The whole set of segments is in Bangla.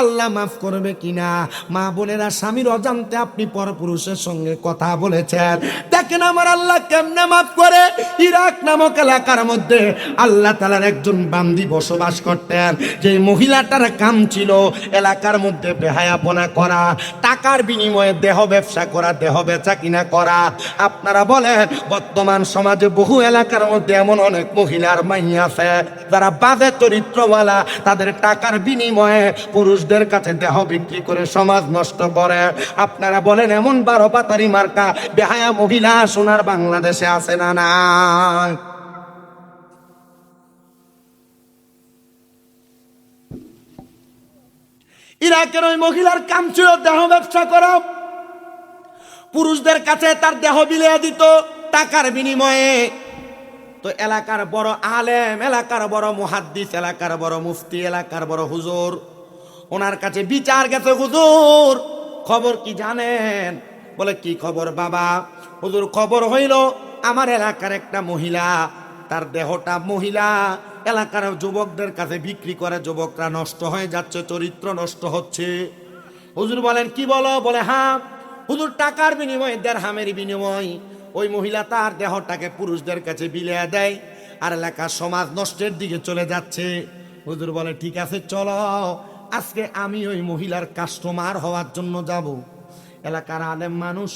আল্লাহ মাফ করবে কিনা? মা বোনেরা, স্বামীর অজান্তে আপনি পরপুরুষের সঙ্গে কথা বলেছেন, দেখেন আমার আল্লাহ কেমনে মাফ করে। ইরাক নামক এলাকার মধ্যে আল্লাহ তাআলার একজন বান্দি বসবাস করতেন। যে মহিলাটার কাম ছিল এলাকার মধ্যে বেহায়াপনা করা, টাকার বিনিময়ে দেহ ব্যবসা করা, দেহ বেচা কিনা করা। আপনারা বলেন বর্তমান সমাজে বহু এলাকার মধ্যে এমন অনেক মহিলার মাইয়া আছে যারা বাজে চরিত্রওয়ালা, তাদের টাকার বিনিময়ে পুরুষদের কাছে দেহ বিক্রি করে সমাজ নষ্ট করে। আপনারা বলেন এমন 12 পাতারি মার্কা বেহায়া মহিলা সোনার বাংলাদেশে আছে না? না। ইরাকের ওই মহিলার কাম ছিল দেহ ব্যবসা করা, পুরুষদের কাছে তার দেহ বিলিয়ে দিত টাকার বিনিময়ে। তো এলাকার বড় আলেম, এলাকার বড় মুহাদ্দিস, এলাকার বড় মুফতি, এলাকার বড় হুজুর, ওনার কাছে বিচার গেছে। হুজুর খবর কি জানেন? বলে কি খবর বাবা? হুজুর খবর হইল আমার এলাকার একটা মহিলা, তার দেহটা মহিলা এলাকার যুবকদের কাছে বিক্রি করে, যুবকরা নষ্ট হয়ে যাচ্ছে, চরিত্র নষ্ট হচ্ছে। হুজুর বলেন কি বলো? বলে হ্যাঁ হুজুর, টাকার বিনিময়ে, দেড়হামের বিনিময় ওই মহিলা তার দেহটাকে পুরুষদের কাছে বিলিয়ে দেয়, আর এলাকার সমাজ নষ্টের দিকে চলে যাচ্ছে। হুজুর বলে ঠিক আছে চলো, আজকে আমি ওই মহিলার কাস্টমার হওয়ার জন্য যাব। এলাকার আলেম মানুষ,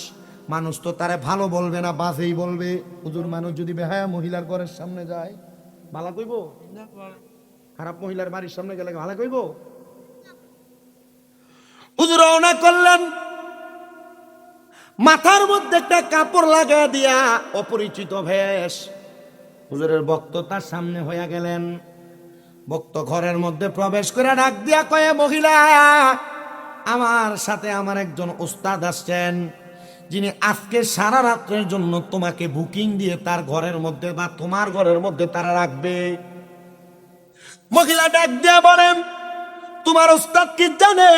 মানুষ তো তারে ভালো বলবে না, বাজেই বলবে। হুজুর মানুষ যদি বেহায়া মহিলার ঘরের সামনে যায় ভালো কইব? খারাপ মহিলার বাড়ির সামনে গেলে ভালো কইব? হুজুর রওনা করলেন, মাথার মধ্যে একটা কাপড় লাগা দিয়া অপরিচিত বেশ। হুজুরের বক্ত তার সামনে হইয়া গেলেন। বক্ত ঘরের মধ্যে প্রবেশ করে ডাক দিয়া কয়ে, মহিলা আমার সাথে আমার একজন উস্তাদ আসছেন, যিনি আজকে সারা রাত্রের জন্য তোমাকে বুকিং দিয়ে তার ঘরের মধ্যে বা তোমার ঘরের মধ্যে তারা রাখবে। মহিলা ডাক দিয়া বলেন, তোমার উস্তাদ কি জানে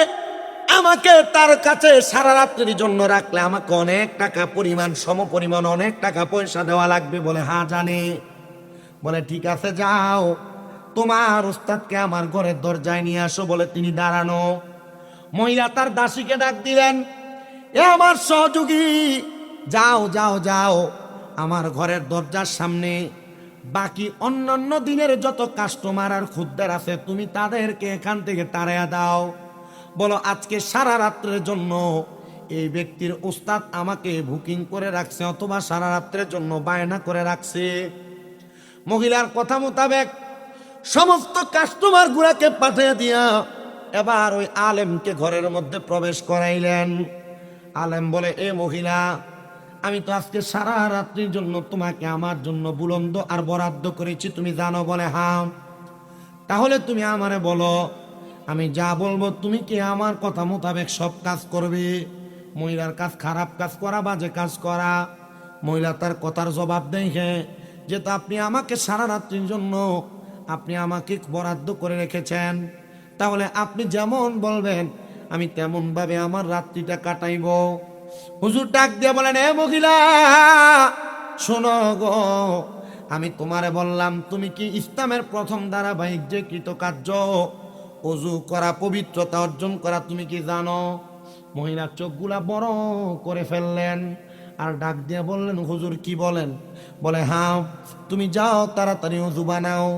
আমাকে তার কাছে সারা রাত্রির জন্য রাখলে আমাকে অনেক টাকা পরিমাণ, সমপরিমাণ অনেক টাকা পয়সা দেওয়া লাগবে? বলে হ্যাঁ জানে। বলে ঠিক আছে যাও, তোমার উস্তাদকে আমার ঘরের দরজায় নিয়ে আসো। বলে তিনি দাঁড়ানো। মহিলা তার দাসীকে ডাক দিলেন, এ আমার সহযোগী, যাও যাও যাও আমার ঘরের দরজার সামনে বাকি অন্যান্য দিনের যত কাস্টমার আর খুদ্দের আছে তুমি তাদেরকে এখান থেকে তাড়াইয়া দাও। বলো আজকে সারা রাত্রের জন্য এই ব্যক্তির উস্তাদ আমাকে বুকিং করে রাখছে, অথবা সারা রাত্রের জন্য বায়না করে রাখছে। মহিলার কথা মোতাবেক সমস্ত কাস্টমার গুলাকে পাঠিয়ে দিয়া এবার ওই আলেমকে ঘরের মধ্যে প্রবেশ করাইলেন। আলেম বলে, এ মহিলা, আমি তো আজকে সারা রাত্রির জন্য তোমাকে আমার জন্য বুলন্দ আর বরাদ্দ করেছি, তুমি জানো? বলে হ্যাঁ। তাহলে তুমি আমারে বলো, আমি যা বলবো তুমি কি আমার কথা মোতাবেক সব কাজ করবে? মহিলার কাজ খারাপ কাজ করা, বাজে কাজ করা। মহিলা তার কথার জবাব দেখে, যেহেতু আপনি আমাকে সারা রাত্রির জন্য আপনি আমাকে বরাদ্দ করে রেখেছেন, তাহলে আপনি যেমন বলবেন আমি তেমন ভাবে আমার রাত্রিটা কাটাইব। হুজুর ডাক দিয়ে বলেন, এ মহিলা শোনো গো, আমি তোমারে বললাম তুমি কি ইসলামের প্রথম ধারাবাহিক যে কৃতকার্য ওযু করা, পবিত্রতা অর্জন করা, তুমি কি জানো? মহিলার চোখগুলা বড় করে ফেললেন আর ডাক দিয়ে বললেন, হুজুর কি বলেন? বলে হ্যাঁ, তুমি যাও তাড়াতাড়ি ওযু বানাও,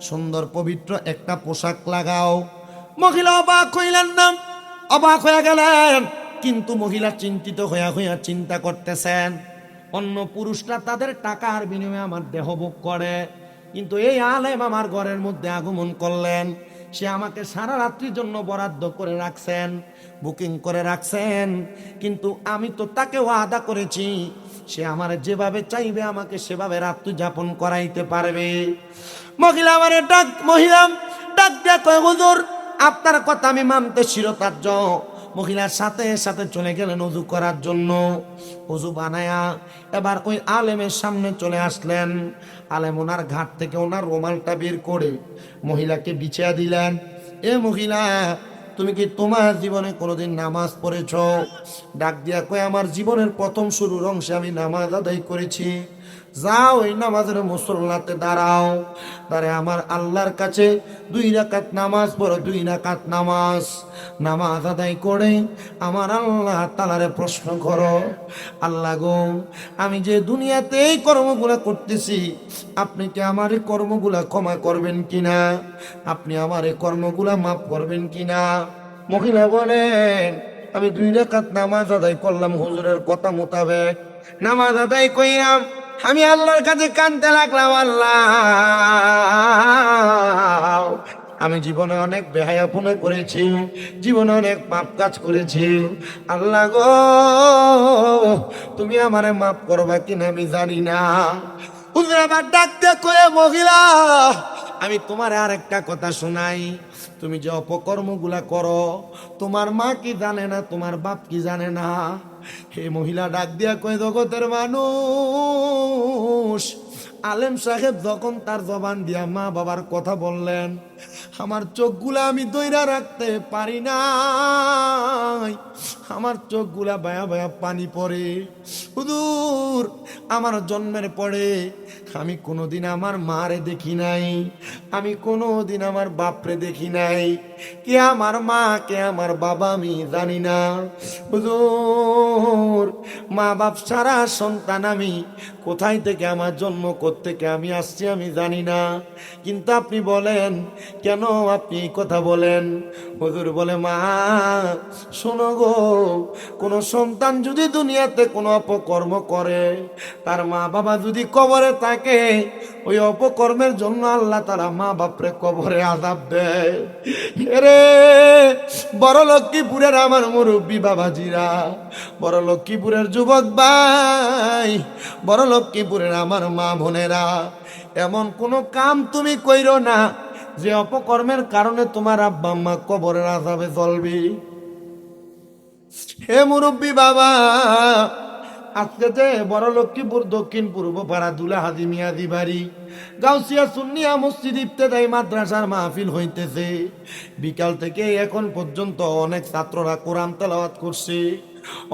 সুন্দর পবিত্র একটা পোশাক লাগাও। মহিলা অবাক হইলেন না, অবাক হয়ে গেলেন, কিন্তু মহিলা চিন্তিত হইয়া হইয়া চিন্তা করতেছেন, অন্য পুরুষরা তাদের টাকার বিনিময়ে আমার দেহ ভোগ করে, কিন্তু এই আলেম আমার ঘরের মধ্যে আগমন করলেন, সে আমাকে সারা রাত্রির জন্য বরাদ্দ করে রাখছেন, বুকিং করে রাখছেন, কিন্তু আমি তো তাকে ওয়াদা করেছি সে আমার যেভাবে চাইবে আমাকে সেভাবে রাত্রি যাপন করাইতে পারবে। মহিলা ডাক দিয়া কয়, হুজুর আপনার কথা আমি মানতে শিরোধার্য। মহিলার সাথে সাথে চলে গেলেন ওযু করার জন্য। ওযু বানায়া এবার ওই আলেমের সামনে চলে আসলেন। আলেম ওনার ঘাট থেকে ওনার রুমালটা বের করে মহিলাকে বিছিয়ে দিলেন। এ মহিলা, তুমি কি তোমার জীবনে কোনোদিন নামাজ পড়েছ? ডাক দিয়া কয়, আমার জীবনের প্রথম শুরুর অংশে আমি নামাজ আদায় করেছি, যাও ওই নামাজের মুসল্লাতে দাঁড়াও, তারে আমার আল্লাহর কাছে 2 রাকাত নামাজ পড়ো, 2 রাকাত নামাজ আদায় করে আমার আল্লাহ তাআলারে প্রশ্ন করো, আল্লাহ গো আমি যে দুনিয়াতে এই কর্মগুলা করতেছি, আপনি কি আমার এই কর্মগুলা ক্ষমা করবেন কিনা, আপনি আমার এই কর্মগুলা মাফ করবেন কিনা। মহিলা বলেন আমি 2 রাকাত নামাজ আদায় করলাম হুজুরের কথা মোতাবেক, নামাজ আদায় কইরাম আমি আল্লাহর কাছে কাঁদতে লাগলাম, আল্লাহ আমি জীবনে অনেক বেহায়াপনা করেছি, জীবনে অনেক পাপ কাজ করেছি, আল্লাহ গো তুমি আমারে মাফ করবা কিনা আমি জানি না। হুজুর আবার ডাকতে কয়ে, মহিলা আমি তোমার আর একটা কথা শোনাই, তুমি যে অপকর্মগুলা করো তোমার মা কি জানে না, তোমার বাপ কি জানে না। হে মহিলা ডাক দিয়া কয়, জগতের মানুষ, আলেম সাহেব যখন তার জবান দিয়া মা বাবার কথা বললেন, আমার চোখগুলা আমি দইরা রাখতে পারি নাই, আমার চোখগুলা বায়া বায়া পানি পড়ে। হুজুর আমার জন্মের পরে আমি কোনোদিন আমার মারে দেখি নাই, আমি কোনোদিন আমার বাপরে দেখি নাই, কে আমার মা কে আমার বাবা আমি জানি না। হুজুর মা বাপ সারা সন্তান আমি, কোথায় থেকে আমার জন্ম কোত্থেকে আমি আসছি আমি জানি না, কিন্তু আপনি বলেন কেন আপনি এই কথা বলেন। হুজুর বলে, মা শোনো গো, কোন সন্তান যদি দুনিয়াতে কোনো অপকর্ম করে, তার মা বাবা যদি কবরে থাকে, ওই অপকর্মের জন্য আল্লাহ তাআলা মা বাপরে কবরে আযাব দেয়। রে বড় লক্ষ্মীপুরের আমার মুরব্বী বাবাজিরা, বড় লক্ষ্মীপুরের যুবক ভাই, বড় লক্ষ্মীপুরের আমার মা বোনেরা, এমন কোনো কাম তুমি কইরো না যে অপকর্মের কারণে তোমার আব্বা আম্মা কবরের আযাবে জ্বলবে। হে মুরব্বী বাবা, আজকে যে বড় লক্ষ্মীপুর দক্ষিণ পূর্ব পাড়া দুলা হাজি মিয়াজি বাড়ি গাউসিয়া সুন্নিয়া মসজিদ ইবতেদায়ী মাদ্রাসার মাহফিল হইতেছে, বিকাল থেকে এখন পর্যন্ত অনেক ছাত্ররা কোরআন তেলাওয়াত করছে,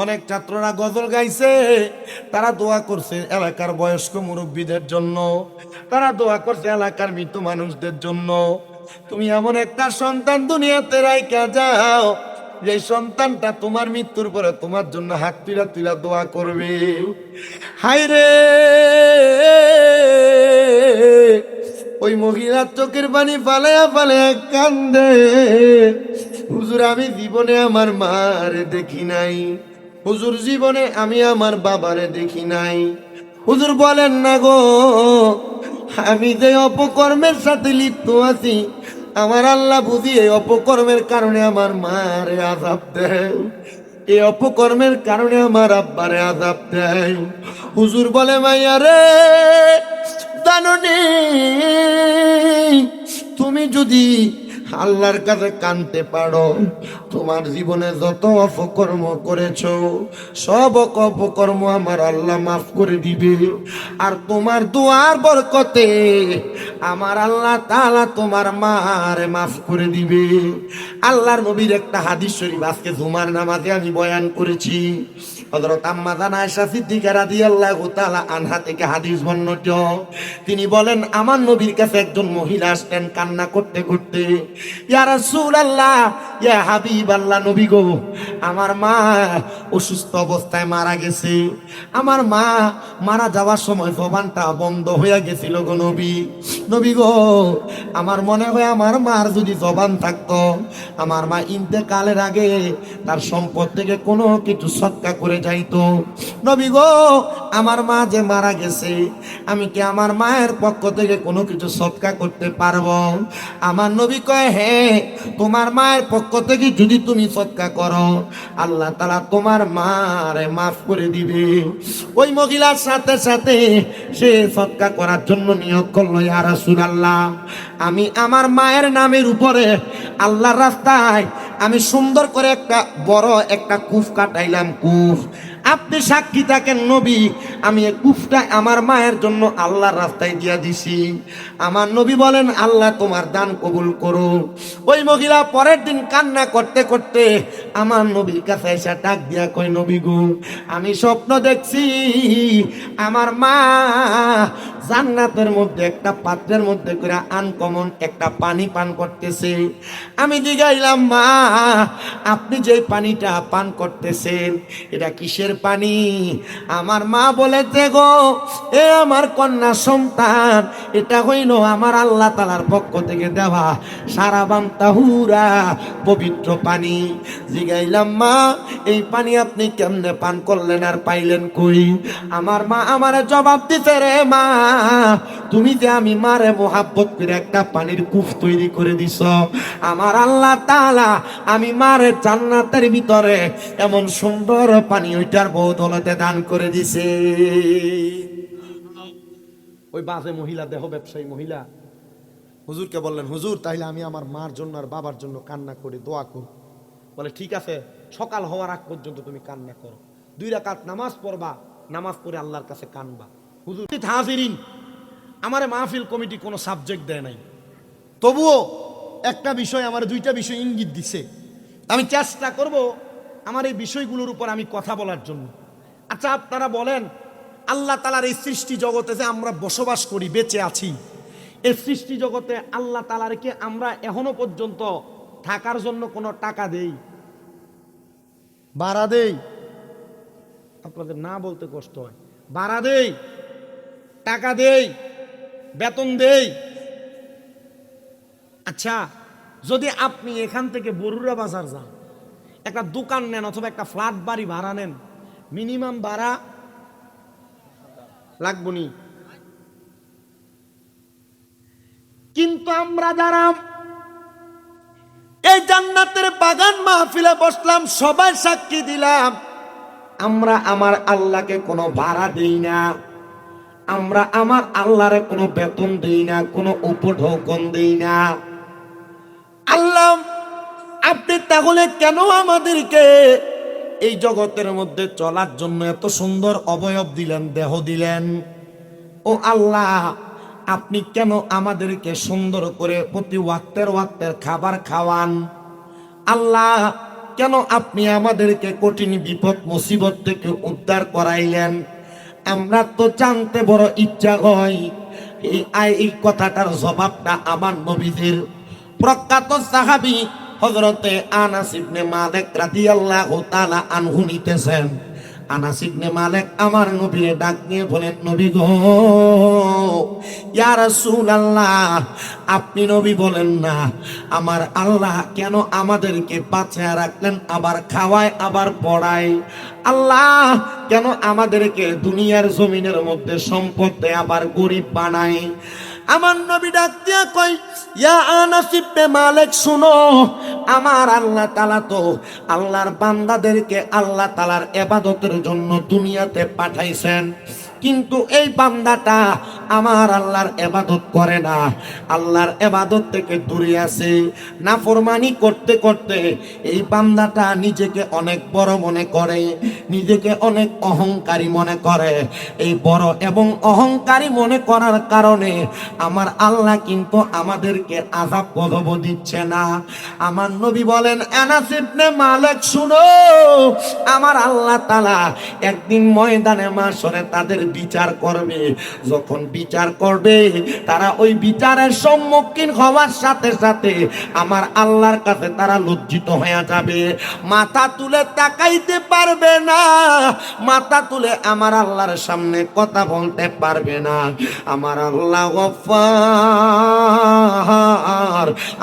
অনেক ছাত্ররা গজল গাইছে, তারা দোয়া করছে এলাকার বয়স্ক মুরব্বীদের জন্য, তারা দোয়া করছে এলাকার মৃত মানুষদের জন্য। তুমি এমন একটা সন্তান দুনিয়াতে রাইখা যাও, যে সন্তানটা তোমার মৃত্যুর পরে তোমার জন্য হাত তুলা তুলা দোয়া করবে। হায় রে, ওই মহিলার চোখের পানি ফালায়া ফালায়া কান্দে, হুজুর আমি জীবনে আমার মারে দেখি নাই, হুজুর জীবনে আমি আমার বাবারে দেখি নাই। হুজুর বলেন না গো, আমি যে অপকর্মের সাথে লিপ্ত আছি, আমার আল্লাহ বুঝি এই অপকর্মের কারণে আমার মারে আযাব দেয়, এই অপকর্মের কারণে আমার আব্বারে আযাব দেয়। হুজুর বলে, মাইয়া রে জাননি, তুমি যদি আল্লাহর কাছে কানতে পারো, তোমার জীবনে যত অপকর্ম করেছো সব অপকর্ম আমার আল্লাহ মাফ করে দিবে, আর তোমার দুয়ার বরকতে আমার আল্লাহ তাআলা তোমার মারে মাফ করে দিবে। আল্লাহর নবীর একটা হাদিস শরীফ আজকে জুমার নামাজে আমি বয়ান করেছি। হযরত আম্মা জান আয়েশা সিদ্দিকা রাদিয়াল্লাহু তাআলা আনহা থেকে হাদিস বর্ণিত, তিনি বলেন আমার নবীর কাছে একজন মহিলা আসলেন কান্না করতে করতে, ইয়া রাসূলুল্লাহ, ইয়া হাবিবাল্লাহ, নবী গো আমার মা অসুস্থ অবস্থায় মারা গেছে, আমার মা মারা যাওয়ার সময় জবানটা বন্ধ হয়ে গেছিল গো নবী, নবী গো আমার মনে হয় আমার মার যদি জবান থাকতো, আমার মা ইন্তেকালের আগে তার সম্পদ থেকে কোনো কিছু সদকা করে যাইতো। নবী গো আমার মা যে মারা গেছে, আমি কি আমার মায়ের পক্ষ থেকে কোনো কিছু সদকা করতে পারবো? আমার নবী কয়, হ্যাঁ তোমার মায়ের পক্ষ থেকে যদি তুমি সদকা করো, আল্লাহ তাআলা তোমার মারে মাফ করে দিবে। ওই মহিলার সাথে সাথে সে সদকা করার জন্য নিয়োগ করলো, ইয়া রাসূলুল্লাহ আমি আমার মায়ের নামের উপরে আল্লাহর রাস্তায় আমি সুন্দর করে একটা বড় একটা কূপ কাটাইলাম, কূপ আপনি সাক্ষী থাকেন নবী, আমি এই কুফটা আমার মায়ের জন্য আল্লাহর রাস্তায় দিয়া দিছি। আমার নবী বলেন আল্লাহ তোমার দান কবুল করো। ওই মহিলা পরের দিন কান্না করতে করতে আমার নবীর কাছে এসে ডাক দিয়া কই, নবী গো, আমি স্বপ্ন দেখছি আমার মা জান্নাতের মধ্যে একটা পাত্রের মধ্যে করে আনকমন একটা পানি পান করতেছে। আমি জিগাইলাম, মা আপনি যে পানিটা পান করতেছেন এটা কিসের পানি? আমার মা বলেছে, গো এ আমার কন্যা সন্তান, এটা হইল আমার আল্লাহ তাআলার পক্ষ থেকে দেওয়া সারাবান তাহুরা পবিত্র পানি। জিগাইলাম, মা এই পানি আপনি কেমনে পান করলেন আর পাইলেন কই? আমার মা আমারে জবাব দিতে, রে মা, তুমি যে আমি মারে মোহাব্বত করে একটা পানির কূপ তৈরি করে দিছ, আমার আল্লাহ তাআলা আমি মারে জান্নাতের ভিতরে এমন সুন্দর পানি ওইটার বদৌলতে দান করে দিছে। ওই বাজে মহিলা, দেহ ব্যবসায়ী মহিলা হুজুরকে বললেন, হুজুর তাইলে আমি আমার মার জন্য আর বাবার জন্য কান্না করি, দোয়া করব। বলে ঠিক আছে, সকাল হওয়ার আগ পর্যন্ত তুমি কান্না করো, 2 রাকাত নামাজ পড়বা, নামাজ পড়ে আল্লাহর কাছে কানবা। হুজুর হাজিরিন, আমারে মাহফিল কমিটি কোনো সাবজেক্ট দেয় নাই, তবুও একটা বিষয়, আমার 2টা বিষয় ইঙ্গিত দিছে। আমি চেষ্টা করব আমার এই বিষয়গুলোর উপর আমি কথা বলার জন্য। আচ্ছা আপনারা বলেন, আল্লাহ তাআলার এই সৃষ্টি জগতে যে আমরা বসবাস করি, বেঁচে আছি, এই সৃষ্টি জগতে আল্লাহ তাআলারকে আমরা এখনো পর্যন্ত থাকার জন্য কোনো টাকা দেই, ভাড়া দেই? আপনাদের না বলতে কষ্ট হয়। ভাড়া দেই, টাকা দেই, বেতন দেই। আচ্ছা যদি আপনি এখান থেকে বরুড়া বাজার যান, একটা দোকান নেন অথবা একটা ফ্ল্যাট বাড়ি ভাড়া নেন, মিনিমাম ভাড়া লাগবনি। কিন্তু আমরা যারা এই জান্নাতের বাগান মাহফিলে বসলাম, সবাই সাক্ষী দিলাম, আমরা আমার আল্লাহকে কোনো ভাড়া দেই না, আমরা আমার আল্লাহরে কোনো বেতন দেই না, কোনো উপঢৌকন দেই না। আল্লাহ আপনি তাহলে কেন আমাদেরকে এই জগতের মধ্যে চলার জন্য এত সুন্দর অবয়ব দিলেন, দেহ দিলেন? ও আল্লাহ, আপনি কেন আমাদেরকে সুন্দর করে প্রতি ওয়াক্তের খাবার খাওয়ান? আল্লাহ কেন আপনি আমাদেরকে কঠিন বিপদ মুসিবত থেকে উদ্ধার করাইলেন? আমরা তো জানতে বড় ইচ্ছা হয়। এই কথাটার জবাবটা আমার নবীদের প্রখ্যাত সাহাবী হযরতে আনাস ইবনে মালিক রাদিয়াল্লাহু তাআলা আনহু নিতেছেন। আনাস ইবনে মালিক আমার নবীরে ডাক নিয়ে বলেন, নবী গো, ইয়া রাসূলুল্লাহ, আপনি নবী বলেন না আমার আল্লাহ কেন আমাদেরকে বাঁচিয়ে রাখলেন, আবার খাওয়ায় আবার পড়ায়? আল্লাহ কেন আমাদেরকে দুনিয়ার জমিনের মধ্যে সম্পদ দেয় আবার গরিব বানায়? আমার নবী ডাক দিয়া কই, ইয়া আনাস ইবনে মালিক, শুনো, আমার আল্লাহ তাআলা তো আল্লাহর বান্দাদেরকে আল্লাহ তাআলার ইবাদতের জন্য দুনিয়াতে পাঠাইছেন, কিন্তু এই বান্দাটা আমার আল্লাহর ইবাদত করে না, আল্লাহর ইবাদত থেকে দূরে আছে। নাফরমানি করতে করতে এই বান্দাটা নিজেকে অনেক বড় মনে করে, নিজেকে অনেক অহংকারী মনে করে। এই বড় এবং অহংকারী মনে করার কারণে আমার আল্লাহ কিন্তু আমাদেরকে আযাব গজব দিচ্ছে না। আমার নবী বলেন, আনাস ইবনে মালিক শুনো, আমার আল্লাহ তাআলা একদিন ময়দানে মাশরে তাদের বিচার করবে। যখন বিচার করবে, তারা ওই বিচারের সম্মুখীন হওয়ার সাথে সাথে আমার আল্লাহর কাছে তারা লজ্জিত হয়ে যাবে, মাথা তুলে তাকাইতে পারবে না, মাথা তুলে আমার আল্লাহর সামনে কথা বলতে পারবে না। আমার আল্লাহ গফফার,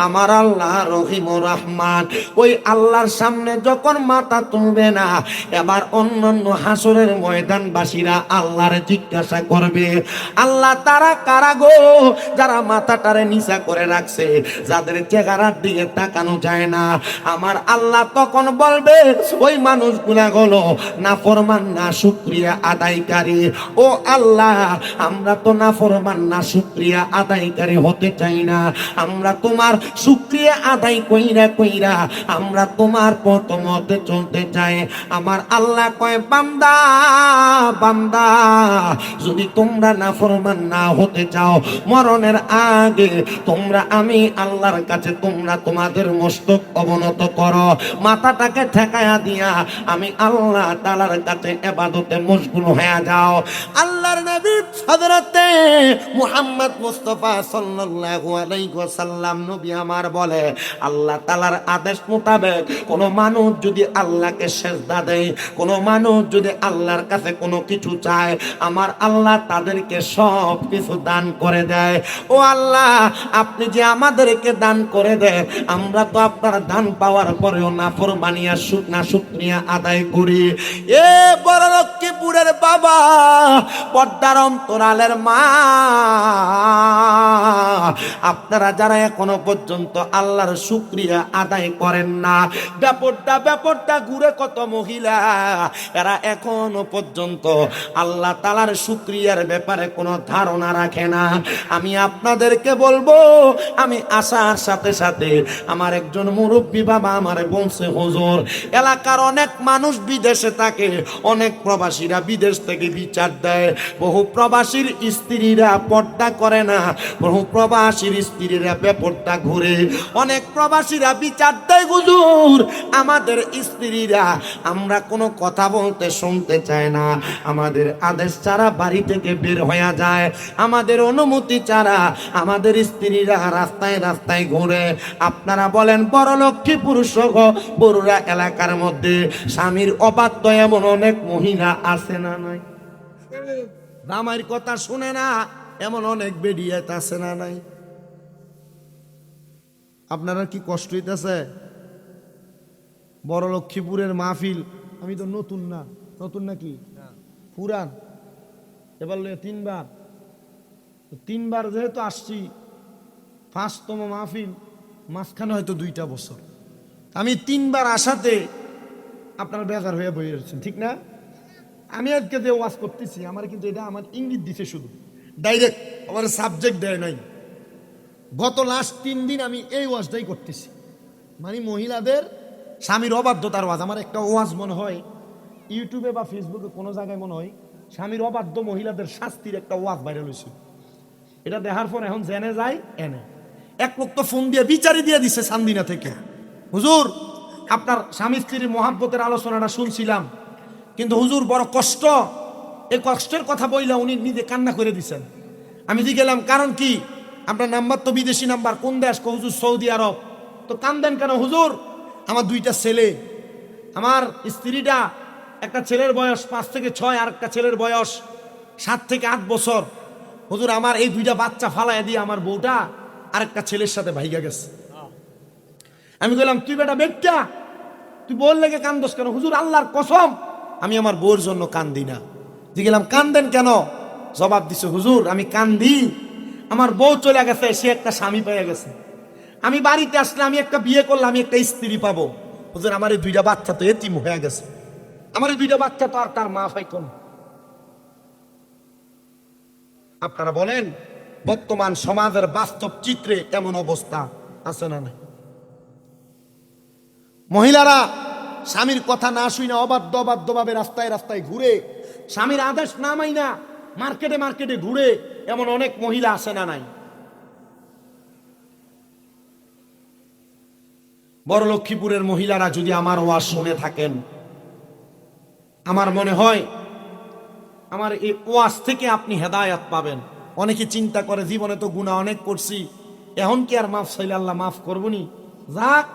আমার আল্লাহ রহিমুর রহমান, ওই আল্লাহর সামনে যখন মাথা তুলবে না, এবার অন্যান্য হাসরের ময়দানবাসীরা আল্লাহর আল্লাহরে জিজ্ঞাসা করবে, আল্লাহ তারা কারা গো যারা মাথাটারে নিচা করে রাখছে, যাদের চেহারার দিকে তাকানো যায় না। আমার আল্লাহ তখন বলবে ওই মানুষগুলা হলো নাফরমান না শুকরিয়া আদায়কারী। ও আল্লাহ, আমরা তো নাফরমান না শুকরিয়া আদায়কারী হতে চাই না, আমরা তোমার শুকরিয়া আদায় কইরা কইরা আমরা তোমার পথ মতে চলতে চাই। আমার আল্লাহ কয়, বান্দা বান্দা, যদি তোমরা নাফরমান না হতে চাও, মরণের আগে তোমরা আমি আল্লাহর কাছে তোমরা তোমাদের মস্তক অবনত করো, মাথাটাকে ঠেকায়া দিয়া আমি আল্লাহ তাআলার কাছে ইবাদতে মশগুল হয়ে যাও। আল্লাহর নবী হযরতে মুহাম্মদ মুস্তাফা সাল্লাল্লাহু আলাইহি ওয়াসাল্লাম নবী আমার বলে, আল্লাহ তাআলার আদেশ মোতাবেক কোন মানুষ যদি আল্লাহকে সিজদা দেয়, কোন মানুষ যদি আল্লাহর কাছে কোনো কিছু চায়, আমার আল্লাহ তাদেরকে সব কিছু দান করে দেয়। ও আল্লাহ, আপনি যে আমাদেরকে দান করে দেন, আমরা তো আপনার দান পাওয়ার পরেও নাফরমানিয়া শুকরিয়া আদায় করি। এ বড় লক্ষ্মীপুরের বাবা, পর্দার অন্তরালের মা, আপনারা যারা এখনো পর্যন্ত আল্লাহর শুকরিয়া আদায় করেন না, ব্যাপারটা ঘুরে কত মহিলা এরা এখনো পর্যন্ত আল্লাহ তাআলার শুকরিয়ার ব্যাপারে কোনো ধারণা রাখে না। আমি আপনাদেরকে বলবো, আমি আসার সাথে সাথে আমার একজন মুরব্বী বাবা আমারে বলছে, হুজুর এলাকার অনেক মানুষ বিদেশে থাকে, অনেক প্রবাসীরা বিদেশ থেকে বিচার দেয়, বহু প্রবাসীর স্ত্রীরা পর্দা করে না, বহু প্রবাসীর স্ত্রীরা বেপর্দা ঘুরে, অনেক প্রবাসীরা বিচার দেয়, হুজুর আমাদের স্ত্রীরা আমরা কোনো কথা বলতে শুনতে চায় না, আমাদের আদেশ ছাড়া বাড়ি থেকে বের হয়ে যায়, আমাদের অনুমতি ছাড়া আমাদের স্ত্রীরা রাস্তায় রাস্তায় ঘুরে। আপনারা বলেন, বড় লক্ষ্মীপুর সহ বড়ুরা এলাকার মধ্যে স্বামীর অবাধ্য এমন অনেক মহিলা আছে না নাই? জামাইর কথা শুনে না এমন অনেক বেডিয়াত আছে না নাই? আপনারা কি কষ্ট হইতেছে? বড় লক্ষ্মীপুরের মাহফিল, আমি তো নতুন না, নতুন নাকি পুরান, এবার তিনবার যেহেতু আসছি, 5তম মাহফিল, মাঝখানে হয়তো 2টা বছর, আমি 3বার আসাতে আপনারা বেজার হয়ে বই রয়েছেন, ঠিক না? আমি আজকে যে ওয়াজ করতেছি, আমার কিন্তু এটা আমার ইঙ্গিত দিছে, শুধু ডাইরেক্ট আমার সাবজেক্ট দেয় নাই। গত লাস্ট 3 দিন আমি এই ওয়াজটাই করতেছি, মানে মহিলাদের স্বামীর অবাধ্যতার ওয়াজ। আমার একটা ওয়াজ মনে হয় ইউটিউবে বা ফেসবুকে কোনো জায়গায় মনে হয় স্বামীর অবাধ্য মহিলাদের শাস্তির একটা ওয়াজ ভাইরাল হয়েছে। এটা দেখার পর এখন জেনে যায় এনে এক লোক তো ফোন দিয়ে বিচারি দিয়ে দিছে চান্দিনা থেকে, হুজুর আপনার স্বামী স্ত্রীর মহাব্বতের আলোচনাটা শুনছিলাম, কিন্তু হুজুর বড় কষ্ট, এই কষ্টের কথা বইলা উনি নিজে কান্না করে দিছেন। আমি দিয়ে গেলাম, কারণ কি? আপনার নাম্বার তো বিদেশি নাম্বার, কোন দেশ? হুজুর সৌদি আরব। তো কান্দেন কেন? হুজুর আমার 2টা ছেলে, আমার স্ত্রীটা একটা ছেলের বয়স 5 থেকে 6, আর একটা ছেলের বয়স 7 থেকে 8 বছর। হুজুর আমার এই 2টা বাচ্চা ফালাইয়া দিয়ে আমার বউটা আরেকটা ছেলের সাথে ভাইগা গেছে। আমি বললাম, তুই বেটা বেটা, তুই বল লেগে কান্দোস কেন? হুজুর আল্লাহর কসম আমি আমার বউর জন্য কান্দি না। দিয়ে গেলাম, কান্দেন কেন? জবাব দিছে, হুজুর আমি কান্দি, আমার বউ চলে গেছে, সে একটা স্বামী পেয়ে গেছে, আমি বাড়িতে আসলে আমি একটা বিয়ে করলে আমি একটা স্ত্রী পাবো। হুজুর আমার এই 2টা বাচ্চা তো এতিম হয়ে গেছে, আমার এই 2টা বাচ্চা তো আর তার মা হয় কোন। আপনারা বলেন, বর্তমান সমাজের বাস্তব চিত্রে এমন অবস্থা আছে না নাই? মহিলারা স্বামীর কথা না শুনে অবাধ্যভাবে রাস্তায় রাস্তায় ঘুরে, স্বামীর আদেশ না মাইনা মার্কেটে ঘুরে, এমন অনেক মহিলা আছে না নাই? বড় লক্ষ্মীপুরের মহিলারা যদি আমার ওয়াজ শুনে থাকেন, আমার মনে হয় আমার এই ওয়াজ থেকে আপনি হেদায়েত পাবেন। অনেকে চিন্তা করে জীবনে তো গুনাহ অনেক করছি, এখন কি আর মাফ চাইলে আল্লাহ মাফ করবনি? যাক,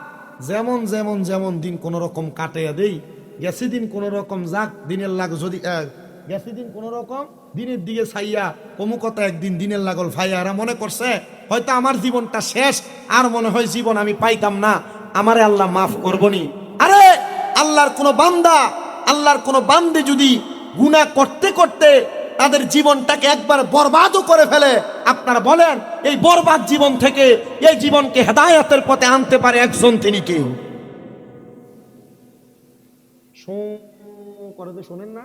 যেমন যেমন যেমন দিন কোন রকম কাটাইয়া দেই, গেছে দিন কোন রকম, যাক দিনের লাগ যদি গেছে দিন কোন রকম, দিনের দিকে ছাইয়া অমুকতা একদিন দিনের লাগল ভাইয়া। এরা মনে করছে হয়তো আমার জীবনটা শেষ, আর মনে হয় জীবন আমি পাইতাম না, আমারে আল্লাহ মাফ করবনি। আরে আল্লাহর কোন বান্দা, আল্লাহর কোন বান্দে যদি গুনাহ করতে করতে তাদের জীবনটাকে একবার বরবাদও করে ফেলে। আপনারা বলেন এই বরবাদ জীবন থেকে এই জীবনকে হেদায়েতের পথে আনতে পারে একজন, তিনি কে? করে তো শোনেন না,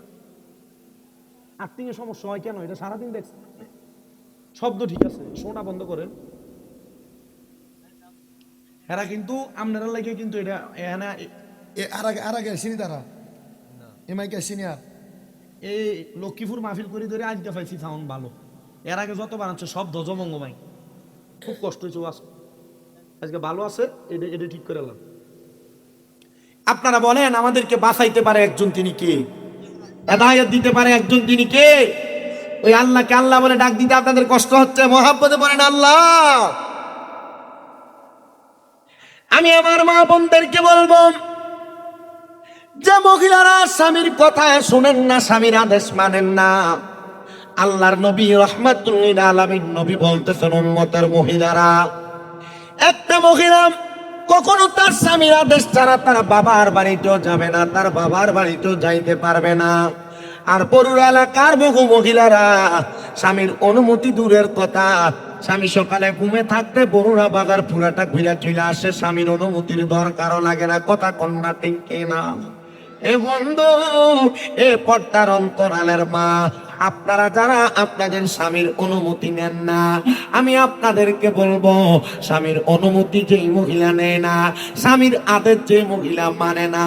আর্থিং এর সমস্যা হয় কেন? এটা সারাদিন দেখছেন, শব্দ ঠিক আছে, শোনা বন্ধ করেন। এরা কিন্তু আপনারা লাগে কিন্তু এটা আর আগে চিনি তারা এমআইকে সিনিয়র এই লক্ষ্মীপুর মাহফিল করে ধরে আজকে পাইছি সাউন্ড ভালো। এর আগে যত বানাচ্ছে সব ধ্বজভঙ্গমাই, খুব কষ্ট হয়েছে। আজকে ভালো আছে, এটা এটা ঠিক করে এলাম। আপনারা বলেন আমাদেরকে বাঁচাইতে পারে একজন, তিনি কে? হেদায়েত দিতে পারে একজন, তিনি কে? ওই আল্লাহকে আল্লাহ বলে ডাক দিতে আপনাদের কষ্ট হচ্ছে, মহাব্বতে বলেন আল্লাহ। আমি আমার মা বোনদেরকে বলবো, যে মহিলারা স্বামীর কথা শুনেন না, স্বামীর আদেশ মানেন না, আল্লাহর নবী রাহমাতুল লিল আলামিন নবী বলতেছেন, উম্মতের মহিলারা, একটা মহিলা কখনো তার স্বামীর আদেশ ছাড়া তার বাবার বাড়িতেও যাবে না, তার বাবার বাড়িতেও যাইতে পারবে না। আর পরুর এলাকার বহু মহিলারা স্বামীর অনুমতি দূরের কথা, স্বামী সকালে ঘুমে থাকতে বরুড়া বাজার পুরাটা ঘুরে চলে আসে, স্বামীর অনুমতির দরকারও লাগে না। কথা কন্যা ঠিক কিনা? এ বন্ধু, এ পর্দার অন্তরালের মা, আপনারা যারা আপনাদের স্বামীর অনুমতি নেন না, আমি আপনাদেরকে বলবো, স্বামীর অনুমতি যেই মহিলা নেয় না, স্বামীর আদেশ যে মহিলা মানে না,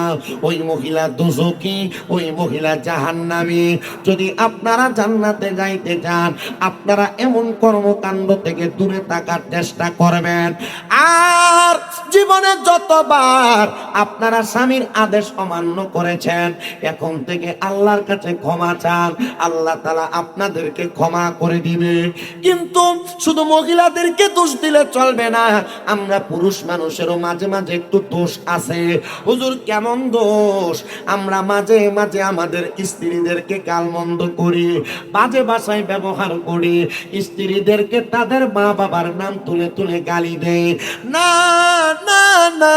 ওই মহিলা দোজখী, ওই মহিলা জাহান্নামী। যদি আপনারা জান্নাতে যাইতে চান, আপনারা এমন কর্মকাণ্ড থেকে দূরে থাকার চেষ্টা করবেন। আর জীবনে যতবার আপনারা স্বামীর আদেশ অমান্য করেছেন, এখন থেকে আল্লাহর কাছে ক্ষমা চান, আল্লাহ তাআলা আপনাদেরকে ক্ষমা করে দিবে। কিন্তু শুধু মহিলাদেরকে দোষ দিলে চলবে না, আমরা পুরুষ মানুষেরও মাঝে মাঝে একটু দোষ আছে। হুজুর কেমন দোষ? আমরা মাঝে মাঝে আমাদের স্ত্রীদেরকে গালমন্দ করি, বাজে ভাষায় ব্যবহার করি, স্ত্রীদেরকে তাদের মা বাবার নাম তুলে তুলে গালি দেয়। না না না,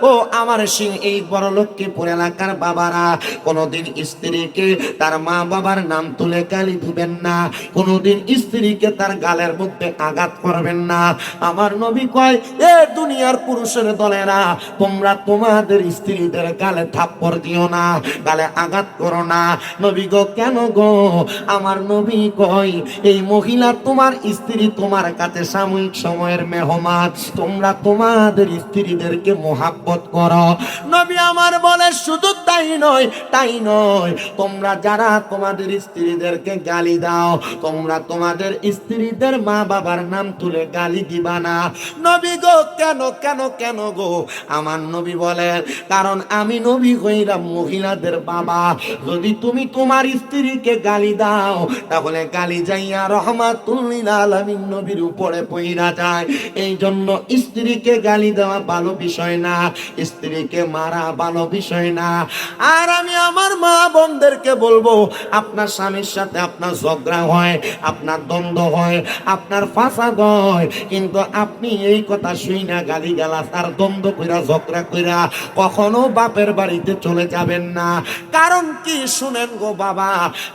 ও আমার সিং, এই বড় লক্ষ্মীপুর এলাকার বাবারা, কোনদিন স্ত্রীকে তার মা বাবার নাম তুলে গালি দিবেন না, কোনদিন স্ত্রীকে তার গালের মধ্যে আঘাত করবেন না। আমার নবী কয়, এ দুনিয়ার পুরুষের দলেরা, তোমরা তোমাদের স্ত্রীদের গালে থাপ্পড় দিও না, গালে আঘাত করো না। নবী গো, কেন গো? আমার নবী কয়, এই মহিলা তোমার স্ত্রী তোমার কাছে সাময়িক সময়ের মেহমান, তোমরা তোমাদের স্ত্রীদেরকে মোহাব্বত করো। নবী আমার বলে, শুধু তাই নয়, তাই নয়, তোমরা যারা তোমাদের স্ত্রীদেরকে গালি দাও, তোমরা তোমাদের স্ত্রীদের মা বাবার নাম তুলে গালি দিবা না। নবী গো, কেন কেন কেন গো? আমার নবী বলেন, কারণ আমি নবী হইলাম মহিলাদের বাবা। যদি তুমি তোমার স্ত্রীকে গালি দাও, তাহলে গালি যাইয়া রহমাতুল লিল আলামিন নবীর উপরে পইরা যায়। এই জন্য স্ত্রীকে গালি দেওয়া ভালো বিষয় না, স্ত্রীকে মারা ভালো বিষয় না। আর আমি আমার মা বোনদেরকে বলবো, আপনার স্বামীর সাথে আপনার ঝগড়া হয়, আপনার দ্বন্দ্ব হয়, আপনার ফাসাদ হয়, কিন্তু আপনি এই কথা শুই না গালি গালাজ আর দ্বন্দ্ব কইরা ঝগড়া কইরা কখনো বাপের বাড়িতে চলে যাবেন না। কারণ কি শুনেন গো বাবা,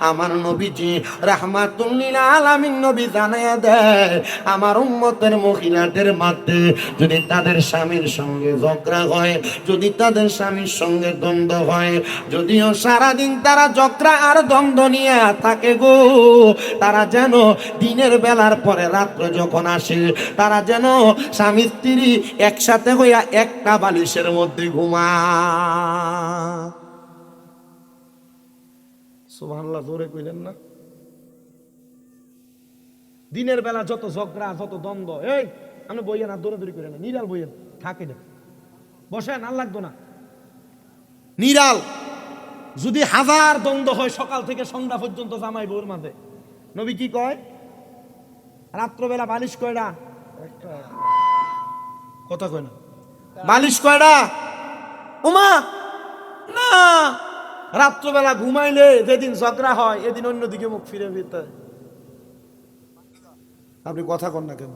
আমার নবীজি রাহমাতুল লিল আলামিন নবী জানায়া দেয়, আমার উম্মতের মহিলাদের মধ্যে যদি তাদের স্বামীর সঙ্গে ঝগড়া হয়, যদি তাদের স্বামীর সঙ্গে দ্বন্দ্ব হয়, যদিও সারাদিন তারা ঝগড়া আর দ্বন্দ্ব নিয়ে থাকে গো, তারা যেন দিনের বেলার পরে রাত্রে যখন আসে, তারা যেন স্বামী স্ত্রী একসাথে হইয়া একটা বালিশের মধ্যে ঘুমায়। সুবহানাল্লাহ, জোরে কইলেন না? দিনের বেলা যত ঝগড়া, যত দ্বন্দ্ব, এই আপনি বইয়েন আর দৌড়াদৌড়ি করেন না, নিরাল বইয়েন, থাকে না, বসেন, আর লাগতো না, নিরাল। যদি হাজার দ্বন্দ্ব হয় সকাল থেকে সন্ধ্যা পর্যন্ত জামাই বউর মাঝে, নবী কি কয়? রাত্রবেলা বালিশ কয়টা? কথা কয় না, বালিশ কয়টা? উমা না, রাত্রবেলা ঘুমাইলে যেদিন ঝগড়া হয় এদিন অন্যদিকে মুখ ফিরে ফিরতে। আপনি কথা কন না কেন?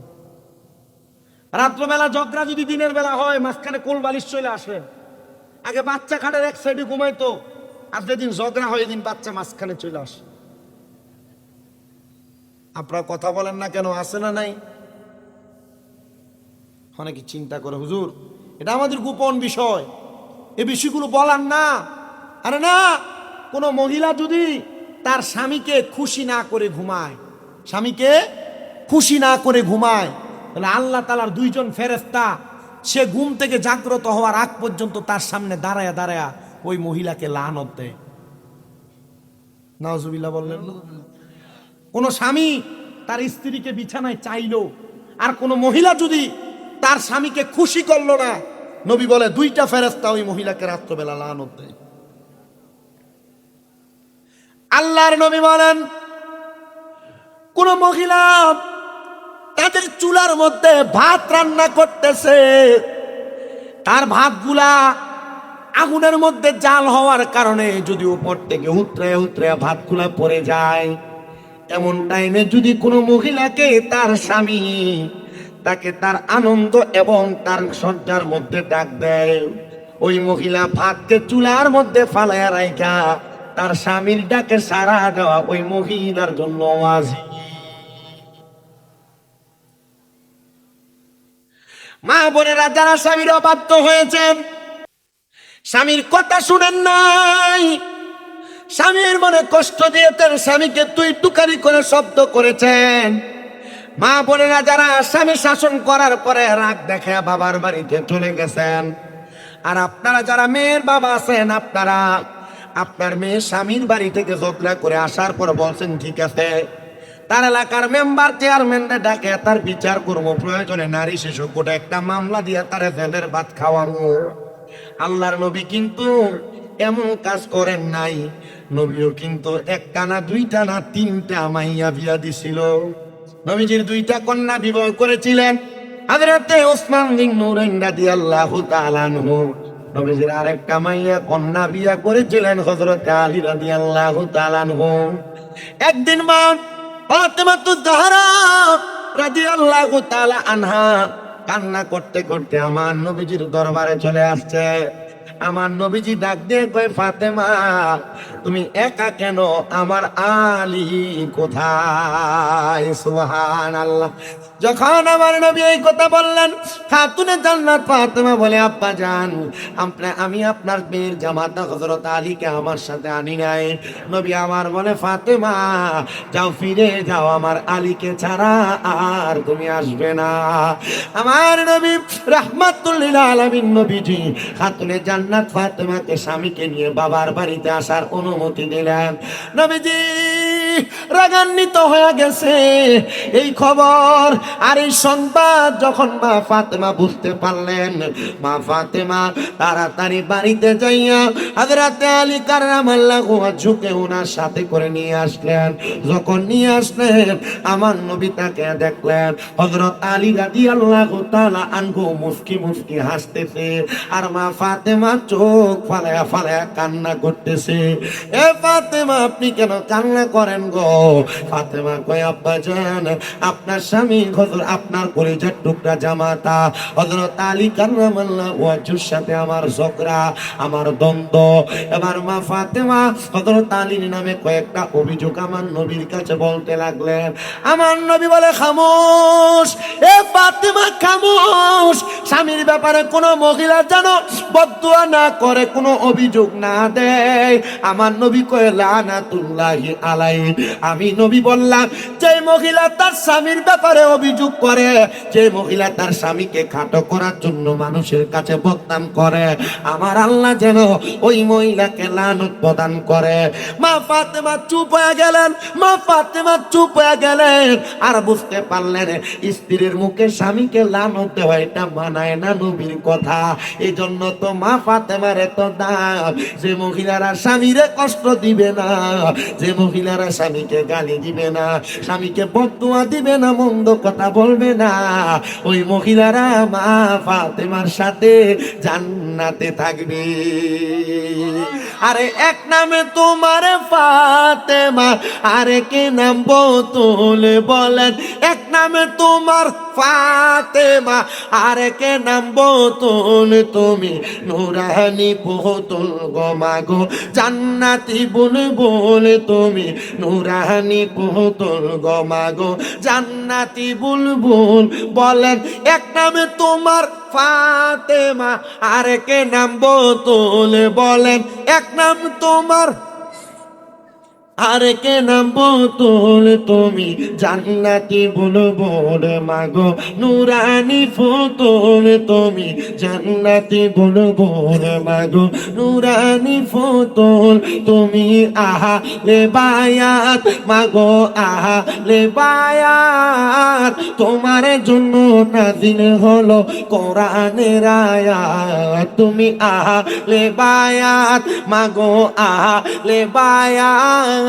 রাত্রবেলা ঝগড়া যদি দিনের বেলা হয়, মাঝখানে কোল বালিশ চলে আসে। আগে বাচ্চা খাটের এক সাইডে ঘুমাইতো, আর যেদিন ঝগড়া হয় এদিন বাচ্চা মাঝখানে চলে আসে। আপনারা কথা বলেন না কেন? আছে না নাই? অনেকে চিন্তা করে, হুজুর এটা আমাদের গোপন বিষয়, এই বিষয়গুলো বলার না। আরে না, কোনো মহিলা যদি তার স্বামীকে খুশি না করে ঘুমায়, স্বামীকে খুশি না করে ঘুমায়, তাহলে আল্লাহ তাআলার দুইজন ফেরেশতা সে ঘুম থেকে জাগ্রত হওয়ার আগ পর্যন্ত তার সামনে দাঁড়ায়া দাঁড়ায়া ওই মহিলাকে লানত দেয়। নাউজুবিল্লাহ বললেন না? কোন স্বামী তার স্ত্রীকে বিছানায় চাইলো, আর কোন মহিলা যদি তার স্বামীকে খুশি করলো না, নবী বলে দুইটা ফেরেশতা ওই মহিলাকে রাত্রবেলা লানত দেয়। আল্লাহর নবী বলেন, কোন মহিলা তাদের চুলার মধ্যে ভাত রান্না করতেছে, তার ভাতগুলা আগুনের মধ্যে জাল হওয়ার কারণে যদি উপর থেকে উতরে উতরে ভাতগুলা পড়ে যায়, এমন টাইমে যদি কোনো মহিলাকে তার স্বামী তাকে তার আনন্দ এবং তার সজ্জার মধ্যে ডাক দেয়, ওই মহিলা ভাতকে চুলার মধ্যে ফালাইয়া রাইখা তার স্বামীর ডাকে সাড়া দেওয়া ওই মহিলার জন্য ওয়াজিব। মা বোনেরা যারা স্বামীর অবাধ্য হয়েছেন, স্বামীর কথা শুনেন নাই, স্বামীর মনে কষ্ট দিয়েছেন, স্বামীকে তুই টুকারি করে শব্দ করেছেন, মা বোনেরা যারা স্বামী শাসন করার পরে রাগ দেখে বাবার বাড়িতে চলে গেছেন, আর আপনারা যারা মেয়ের বাবা আছেন, আপনারা আপনার মেয়ে স্বামীর বাড়ি থেকে ঝগড়া করে আসার পর বলছেন ঠিক আছে, তার এলাকার মেম্বার চেয়ারম্যানরা ডাকে তার বিচার করবো, প্রয়োজনে নারী শিশু কোটে একটা মামলা দিয়ে তার জেলের ভাত খাওয়াবো। আল্লাহর নবী কিন্তু এমন কাজ করেন নাই। নবীও কিন্তু একটা না দুইটা না তিনটা মাইয়া বিয়া দিছিল। নবীজির দুইটা কন্যা বিবাহ করেছিলেন। হযরতে ওসমান বিন নুরাইন রাদিয়াল্লাহু তাআলা আনহু। নবীজির আরেকটা মাইয়া কন্যা বিয়া করেছিলেন হযরতে আলী রাদিয়াল্লাহু তাআলা আনহু। একদিন মা ফাতেমাতুজ জাহরা রাদিয়াল্লাহু তাআলা আনহা কান্না করতে করতে আমার নবীজির দরবারে চলে আসছে। আমার নবীজি ডাক দিয়ে কয়, ফাতেমা তুমি একা কেন? আমার আলী কোথায়? সুবহানাল্লাহ। যখন আমার নবী এই কথা বললেন, খাতুনে জান্নাত ফাতেমা বলে, আব্বা জান, আমি আপনার মেয়ের জামাতা হযরত আলীকে আমার সাথে আনি নাই। নবী আমার বলে, ফাতেমা যাও, ফিরে যাও, আমার আলীকে ছাড়া আর তুমি আসবে না। আমার নবী রাহমাতুল লিল আলামিন নবীজি খাতুনে জান্নাত ফাতেমাকে স্বামীকে নিয়ে বাবার বাড়িতে আসার অনুমতি দিলেন। নবীজি রাগান্বিত হয়ে গেছে এই খবর আর এই সংবাদ যখন মা ফাতেমা বুঝতে পারলেন, মা ফাতেমা তাড়াতাড়ি বাড়িতে যাইয়া হযরতে আলী কাররামাল্লাহু ওয়াজহুকে ওনার সাথে করে নিয়ে আসলেন। যখন নিয়ে আসলেন, আমার নবী তাকে দেখলেন হযরত আলী রাদিয়াল্লাহু তাআলা আনহু মুস্কি মুস্কি হাসতেছে, আর মা ফাতেমা চোখ ফালায়া ফালায়া কান্না করতেছে। এ ফাতেমা, আপনি কেন কান্না করেন গো? ফাতেমা কয়, আব্বা জান, আপনার স্বামী হযরত আপনার কলিজার টুকরা জামাতা হযরত আলী কাররামাল্লাহু ওয়াজহুর সাথে আমার ঝগড়া, আমার দ্বন্দ্ব। এবার মা ফাতেমা হযরত আলীর নামে কয়েকটা অভিযোগ আমার নবীর কাছে বলতে লাগলেন। আমার নবী বলে, খামোশ, এ ফাতেমা খামোশ। স্বামীর ব্যাপারে কোনো মহিলা যেন বদদুয়া না করে, কোনো অভিযোগ না দেয়। আমার নবী কয়, লানাতুল্লাহি আলাইহি। আমি নবী বললাম, যে মহিলা তার স্বামীর ব্যাপারে অভিযোগ করে, যে মহিলা তার স্বামীকে খাটো করার জন্য মানুষের কাছে বদনাম করে, আমার আল্লাহ যেন ওই মহিলাকে লানত প্রদান করে। মা ফাতেমা চুপ হয়ে গেলেন, মা ফাতেমা চুপ হয়ে গেলেন, আর বুঝতে পারলেন স্ত্রীর মুখে স্বামীকে লানত দেওয়া এটা মানায় না নবীর কথা। এই জন্য তো মা ফাতেমার এত দাম, যে মহিলারা স্বামীরে কষ্ট দিবে না, যে মহিলারা স্বামীকে গালি দিবে না, স্বামীকে বদদুয়া দিবে না, মন্দ কথা বলবে না, ওই মহিলারা মা ফাতেমার সাথে জান্নাতে থাকবে। আরে এক নামে তোমার ফাতেমা, আরে কে নাম বতুল বলেন, এক নামে তোমার ফাতেমা, আরেক নাম বোতল তুমি নুরানি পুতুল গো মাগো জান্নাতি বুলবুল তুমি নুরানি পুতুল গো মাগো জান্নাতি বুলবুল। বলেন এক নামে তোমার ফাতেমা, আরেক নাম বোতল, বলেন এক নাম তোমার আরেক নাম বোতল তুমি জান্নাতি বুলবুল মাগো নুরানি ফুতুল তুমি জান্নাতি বুলবুল মাগো নুরানি ফুতুল তুমি আহা লে বায়াত মাগো আহা লে বায়াত তোমার জন্য নাজিল হলো কোরআনের আয়াত তুমি আহা লে বায়াত মাগো আহা লে বায়াত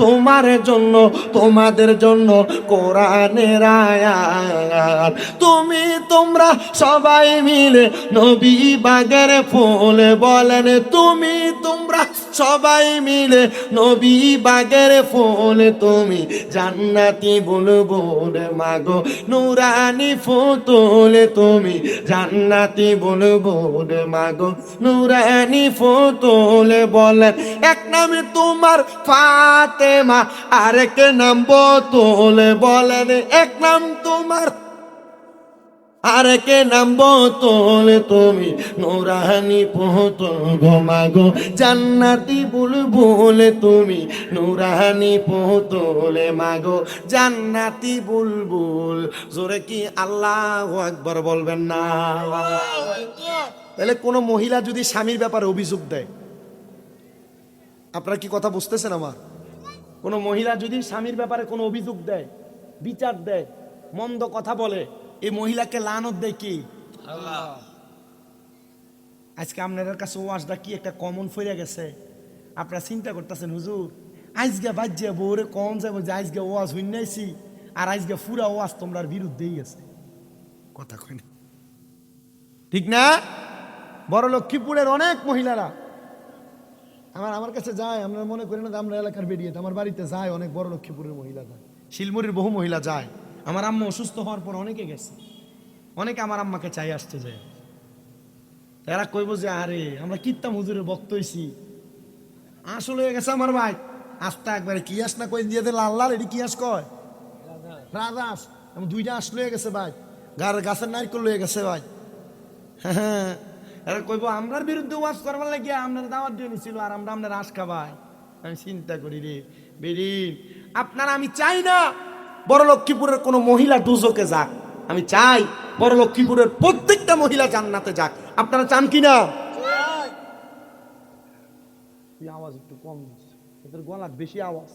তোমার জন্য তোমাদের জন্য কোরআনের আয়াত তুমি তোমরা সবাই মিলে নবী বাগের ফুল। বলেন তুমি তোমরা সবাই মিলে নবী বাগের ফুল তুমি জান্নাতি বুলবুল মাগো নুরানি ফুতুল তুমি জান্নাতি বুলবুল মাগো নুরানি ফুতুল। বলেন এক নামে তোমার ফাতেমা, আরেক নাম বোতল, বলেন এক নাম তোমার আরেক নাম বোতল তুমি নুরানি পুতুল গো মাগো জান্নাতি বুলবুল তুমি নুরানি পুতুল মাগো জান্নাতি বুলবুল। জোরে কি আল্লাহু আকবার বলবেন না? তাহলে কোনো মহিলা যদি স্বামীর ব্যাপারে অভিযোগ দেয়, আপনারা কি কথা বুঝতেছেন আমার? কোনো মহিলা যদি স্বামীর ব্যাপারে কোনো অভিযোগ দেয়, বিচার দেয়, মন্দ কথা বলে, এই মহিলাকে লানত দেয় কি? আল্লাহ। আজকে আপনাদের কাছে ওয়াজটা কি একটা কমন ফইরা গেছে। আপনারা চিন্তা করতেছেন হুজুর আজকে বাজ্যে বউরে কম যাবো যে আজকে ওয়াজ হইনাইছি আর আজকে পুরা ওয়াজ তোমরার বিরুদ্ধেই গেছে। কথা কই না, ঠিক না? বড় লক্ষ্মীপুরের অনেক মহিলারা আমার কাছে যায়, আমরা মনে করি না আমরা এলাকার বেরিয়ে, আমার বাড়িতে যায় অনেক বড় লক্ষ্মীপুরের মহিলা যায়, শিলমুড়ির বহু মহিলা যায়। আমার আম্মা অসুস্থ হওয়ার পর অনেকে গেছে, অনেকে আমার আম্মাকে চাই আসতে যায়। এরা কইব যে আরে আমরা কীর্তাম হুজুরের বক্ত হইছি, আসল হয়ে গেছে আমার ভাই। আস্তা একবারে কি আস না কই দিয়ে দে লাল লাল, এটি কি আস কয় রাজাস, এমন দুইটা আস লয়ে গেছে ভাই, গাছের নারকেল লয়ে গেছে ভাই। হ্যাঁ, এরা কইব আমরার বিরুদ্ধে ওয়াজ করবার লাগিয়া আপনার দাওয়াত দিয়ে নিছিল আর আমরা আপনার আশ খাবাই। আমি চিন্তা করি রে বেরি, আপনারা আমি চাই না বড় লক্ষ্মীপুরের কোনো মহিলা দুজকে যাক, আমি চাই বড় লক্ষ্মীপুরের প্রত্যেকটা মহিলা জান্নাতে যাক। আপনারা চান কি না? আওয়াজ একটু কম, এদের গলা বেশি আওয়াজ।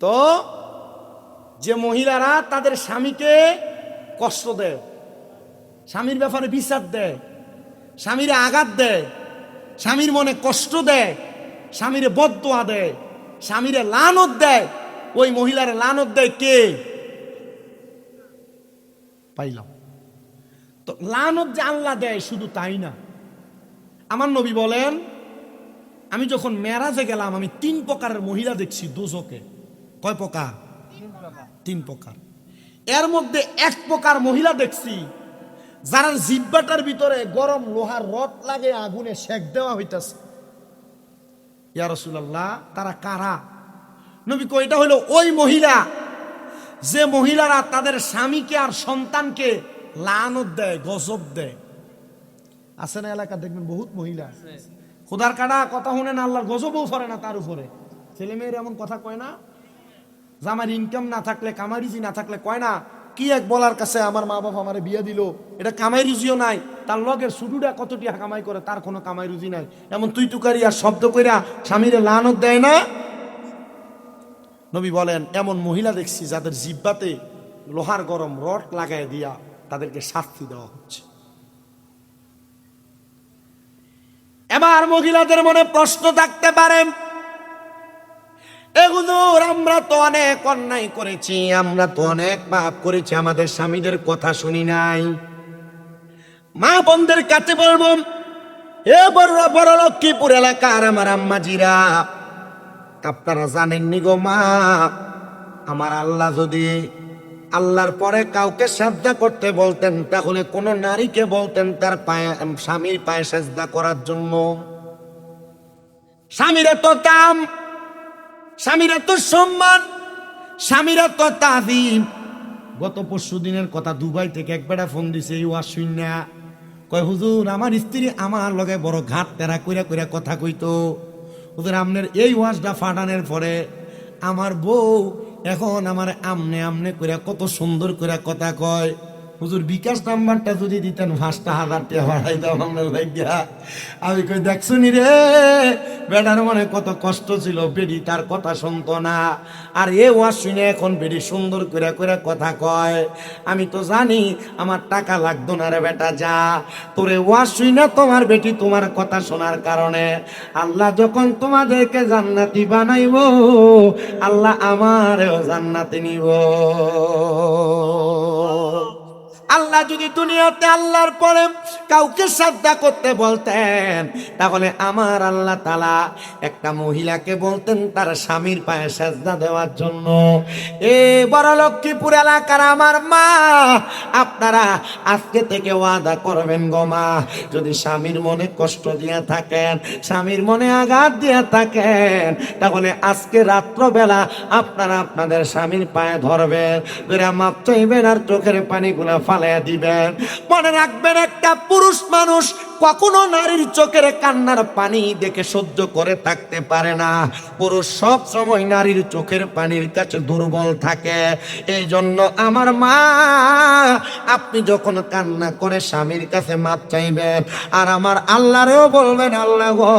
তো যে মহিলারা তাদের স্বামীকে কষ্ট দেয়, স্বামীর ব্যাপারে বিচার দেয়, স্বামীরে আঘাত দেয়, স্বামীর মনে কষ্ট দেয়, স্বামীরে বদদোয়া দেয়, স্বামীরে লানত দেয়, ওই মহিলার লানত দেয় কে? পাইলাম তো লানত যে আল্লাহ দেয় শুধু তাই না, আমার নবী বলেন আমি যখন মেরাজে গেলাম আমি 3 প্রকারের মহিলা দেখছি দোজকে। কয় প্রকার? 3 প্রকার। এর মধ্যে 1 প্রকার মহিলা দেখছি যার জিহ্বাটার ভিতরে গরম লোহার রড লাগে, আগুনে সেক দেওয়া হইতাছে। ইয়া রাসূলুল্লাহ, তারা কারা? নবী কয় এটা হলো ওই মহিলা যে মহিলারা তাদের স্বামীকে আর সন্তানকে লানত দেয়, গজব দেয়। আছে না এলাকা দেখবেন বহুত মহিলা খোদার কাটা কথা শুনে না, আল্লাহর গজবও ফরে না তার উপরে। ছেলে মেয়ের এমন কথা কয় না যে আমার ইনকাম না থাকলে, কামাই রুজি না থাকলে, কয় না কি এক বলার কাছে আমার মা বাবা আমারে বিয়ে দিল, এটা কামাই রুজিও নাই, তার লগের শুধুটা কত টাকা কামাই করে তার কোনো কামাই রুজি নাই, এমন তুই তুকারি আর শব্দ কইরা স্বামীরে লানত দেয় না। নবী বলেন এমন মহিলা দেখছি যাদের জিহ্বাতে লোহার গরম রড লাগায় দিয়া তাদেরকে শাস্তি দেওয়া হচ্ছে। এবার মহিলাদের মনে প্রশ্ন থাকতে পারে, হুজুর আমরা তো অনেক অন্যায় করেছি, আমরা তো অনেক পাপ করেছি, আমাদের স্বামীদের কথা শুনি নাই। মা বোনদের কাছে বলবো এ বড় বড় লক্ষ্মীপুর এলাকার আমার আম্মাজিরা, আপনারা জানেননি গো মা, আমার আল্লাহ যদি আল্লাহর পরে কাউকে সাজদা করতে বলতেন, তাহলে কোন নারীকে বলতেন তার পায়ে, স্বামীর পায়ে সাজদা করার জন্য। স্বামীর এত দাম, স্বামীর এত সম্মান, স্বামীর এত তাজিম। গত পরশু দিনের কথা, দুবাই থেকে এক বেটা ফোন দিছে, এই ওয়াজ শুইনা কয়, হুজুর আমার স্ত্রী আমার লগে বড় ঘাট তেরা কইরা কইরা কথা কইতো, হুজুর আপনার এই ওয়াজটা ফাটানোর পরে আমার বউ এখন আমার আমনে আমনে কইরা কত সুন্দর কইরা কথা কয়। হুজুর বিকাশ নাম্বারটা যদি দিতেন 5,000 টাকা বাড়াইতাম আপনার লাগিয়া। আমি কই দেখছো নি রে, বেটার মনে কত কষ্ট ছিল, বেডি তার কথা শুনতো না, আর এ ওয়াজ শুনে এখন বেডি সুন্দর করে করে কথা কয়। আমি তো জানি আমার টাকা লাগতো না রে বেটা, যা তোরে ওয়াজ শুনে তোমার বেটি তোমার কথা শোনার কারণে আল্লাহ যখন তোমাদেরকে জান্নাতি বানাইবো, আল্লাহ আমারেও জান্নাতে নিব। আল্লাহ যদি দুনিয়াতে আল্লাহর পরে কাউকে সাজদা করতে বলতেন, তাহলে আমার আল্লাহ তাআলা একটা মহিলাকে বলতেন তার স্বামীর পায়ে সাজদা দেওয়ার জন্য। এ বড় লক্ষ্মীপুর এলাকার আমার মা, আপনারা আজকে থেকে ওয়াদা করবেন গো মা, যদি স্বামীর মনে কষ্ট দিয়ে থাকেন, স্বামীর মনে আঘাত দিয়ে থাকেন, তাহলে আজকে রাত্রবেলা আপনারা আপনাদের স্বামীর পায়ে ধরবেন, মাপ চাইবেন আর চোখের পানিগুলা ফালাইয়া দিবেন। মনে রাখবেন, একটা পুরুষ মানুষ কখনো নারীর চোখের কান্নার পানি দেখে সহ্য করে থাকতে পারে না। পুরুষ সব সময় নারীর চোখের পানির কাছে দুর্বল থাকে। এই জন্য আমার মা, আপনি যখন কান্না করে স্বামীর কাছে মাপ চাইবেন, আর আমার আল্লাহরেও বলবেন, আল্লাহ গো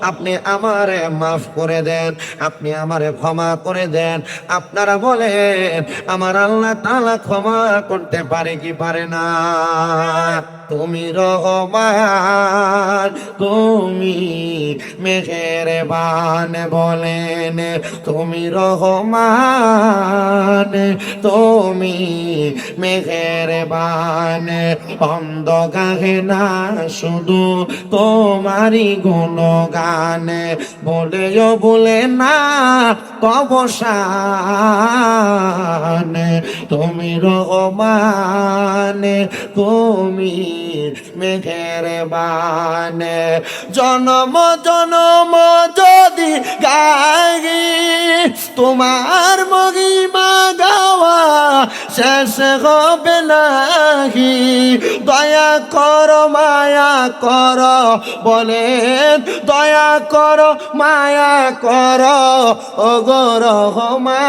আপনি আমারে মাফ করে দেন, আপনি আমারে ক্ষমা করে দেন। আপনারা বলেন আমার আল্লাহ তাআলা ক্ষমা করতে পারে কি পারে না? তুমি রহমান, তুমি মেহেরবান, বলেন তুমি রহমান, তুমি মেহেরবান। অন্ধ গাহে না শুধু তোমারই গুণগান, বলেও বলে না অবসান। তুমি রহমান, তুমি মেহেরবান। জনম জনম যদি গাই তোমার মহিমা গাওয়া শেষ হবে নাহি। দয়া করো মায়া করো, বলেন দয়া করো মায়া করো, ওগো রহমান।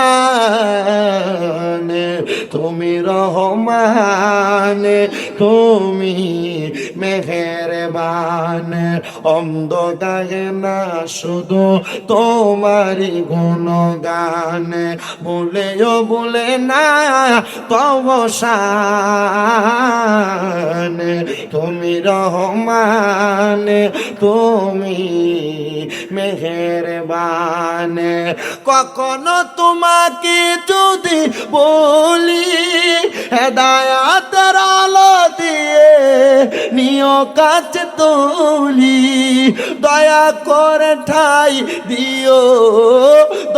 তুমি রহমান, তুমি মেহেরবান। অন্ধ গায়ে না শুধু তোমারই গুণগান, বলেও বলে না তবসান। তুমি রহমান, তুমি মেহেরবান। কখনো তোমাকে যদি বলি হেদায়াতের আলো দিয়ে নিও কাছে তুলি, দয়া করে ঠাই দিও,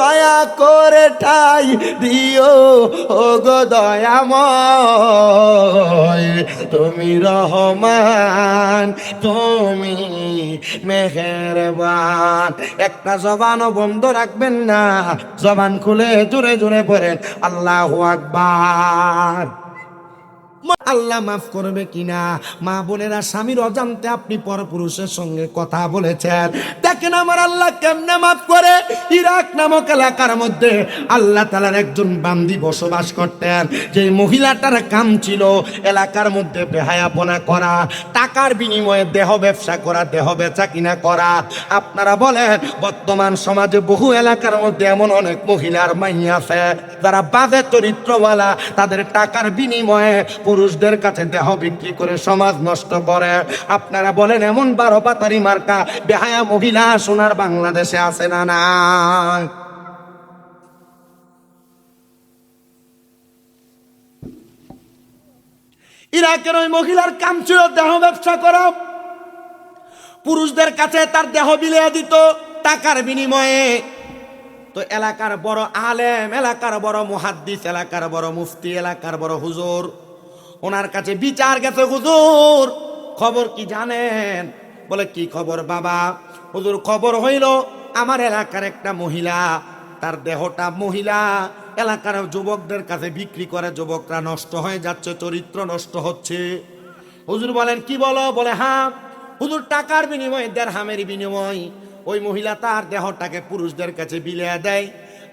দয়া করে ঠাই দিও, ও গো দয়াময়। তুমি রহমান, তুমি মেহেরবান। একটা জবানও বন্ধ রাখবেন না, জবান খুলে জোরে জোরে পড়েন আল্লাহু আকবার। আল্লাহ মাফ করবে কিনা? মা বোনেরা, স্বামীর অজান্তে আপনি পরপুরুষের সঙ্গে কথা বলেছেন, দেখেন আমার আল্লাহ কেমনে মাফ করে। ইরাক নামক এলাকার মধ্যে আল্লাহ তাআলার একজন বান্দি বসবাস করতেন, যে মহিলাটার কাম ছিল এলাকার মধ্যে বেহায়াপনা করা, টাকার বিনিময়ে দেহ ব্যবসা করা, দেহ বেচা কিনা করা। আপনারা বলেন বর্তমান সমাজে বহু এলাকার মধ্যে এমন অনেক মহিলার মাইয়া আছে যারা বাজে চরিত্রওয়ালা, তাদের টাকার বিনিময়ে পুরুষদের কাছে দেহ বিক্রি করে সমাজ নষ্ট করে। আপনারা বলেন এমন 12 পাতারি মার্কা বেহায়া মহিলা সোনার বাংলাদেশে আছে না না? ইরাকের ওই মহিলার কাম ছিল দেহ ব্যবসা করা। পুরুষদের কাছে তার দেহ বিলিয়ে দিত টাকার বিনিময়ে। তো এলাকার বড় আলেম, এলাকার বড় মুহাদ্দিস, এলাকার বড় মুফতি, এলাকার বড় হুজুর, ওনার কাছে বিচার গেছে। হুজুর খবর কি জানেন? বলে কি খবর বাবা? হুজুর খবর হইল আমার এলাকার একটা মহিলা, তার দেহটা মহিলা এলাকার যুবকদের কাছে বিক্রি করে, যুবকরা নষ্ট হয়ে যাচ্ছে, চরিত্র নষ্ট হচ্ছে। হুজুর বলেন কি বলো? বলে হ্যাঁ হুজুর, টাকার বিনিময়ে, দেড়হামের বিনিময় ওই মহিলা তার দেহটাকে পুরুষদের কাছে বিলিয়ে দেয়,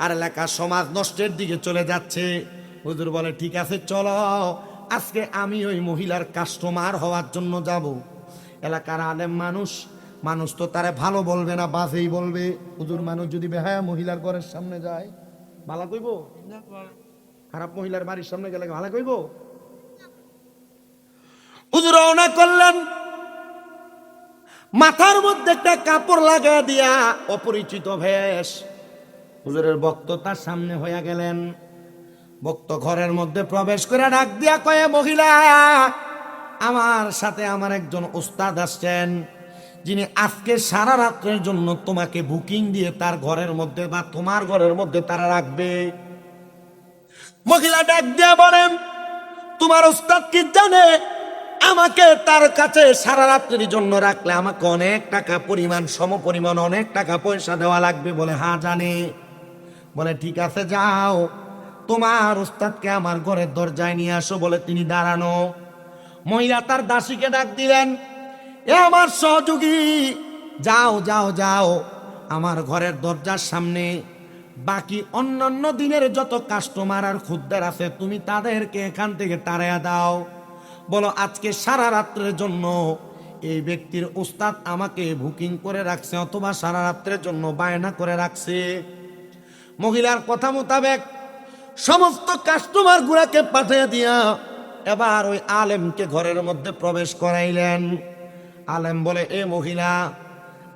আর এলাকার সমাজ নষ্টের দিকে চলে যাচ্ছে। হুজুর বলে ঠিক আছে চলো, আজকে আমি ওই মহিলার কাস্টমার হওয়ার জন্য যাব। এলাকার আলেম মানুষ, মানুষ তো তারে ভালো বলবে না, বাজেই বলবে। হুজুর মানুষ যদি বেহায়া মহিলার ঘরের সামনে যায় ভালো কইব? খারাপ মহিলার বাড়ির সামনে গেলে ভালো কইব? হুজুর রওনা করলেন, মাথার মধ্যে একটা কাপড় লাগা দিয়া অপরিচিত বেশ। হুজুরের ভক্ত তার সামনে হইয়া গেলেন। ভক্ত ঘরের মধ্যে প্রবেশ করে ডাক দিয়া কয়ে, মহিলা আমার সাথে আমার একজন উস্তাদ আসছেন, যিনি আজকে সারা রাত্রের জন্য তোমাকে বুকিং দিয়ে তার ঘরের মধ্যে বা তোমার ঘরের মধ্যে তারা রাখবে। মহিলা ডাক দিয়া বলেন, তোমার উস্তাদ কি জানে আমাকে তার কাছে সারা রাত্রির জন্য রাখলে আমাকে অনেক টাকা পরিমাণ, সমপরিমাণ অনেক টাকা পয়সা দেওয়া লাগবে? বলে হ্যাঁ জানি। বলে ঠিক আছে যাও, তোমার উস্তাদকে আমার ঘরের দরজায় নিয়ে আসো। বলে তিনি দাঁড়ানো। মহিলা তার দাসীকে ডাক দিলেন, এ আমার সহযোগী, যাও যাও যাও আমার ঘরের দরজার সামনে বাকি অন্যান্য দিনের যত কাস্টমার আর খুদ্দের আছে তুমি তাদেরকে এখান থেকে তাড়াইয়া দাও। বলো আজকে সারা রাত্রের জন্য এই ব্যক্তির উস্তাদ আমাকে বুকিং করে রাখছে, অথবা সারা রাত্রের জন্য বায়না করে রাখছে। মহিলার কথা মোতাবেক সমস্ত কাস্টমার গুলাকে পাঠিয়ে দিয়া এবার ওই আলেমকে ঘরের মধ্যে প্রবেশ করাইলেন। আলেম বলে, এ মহিলা,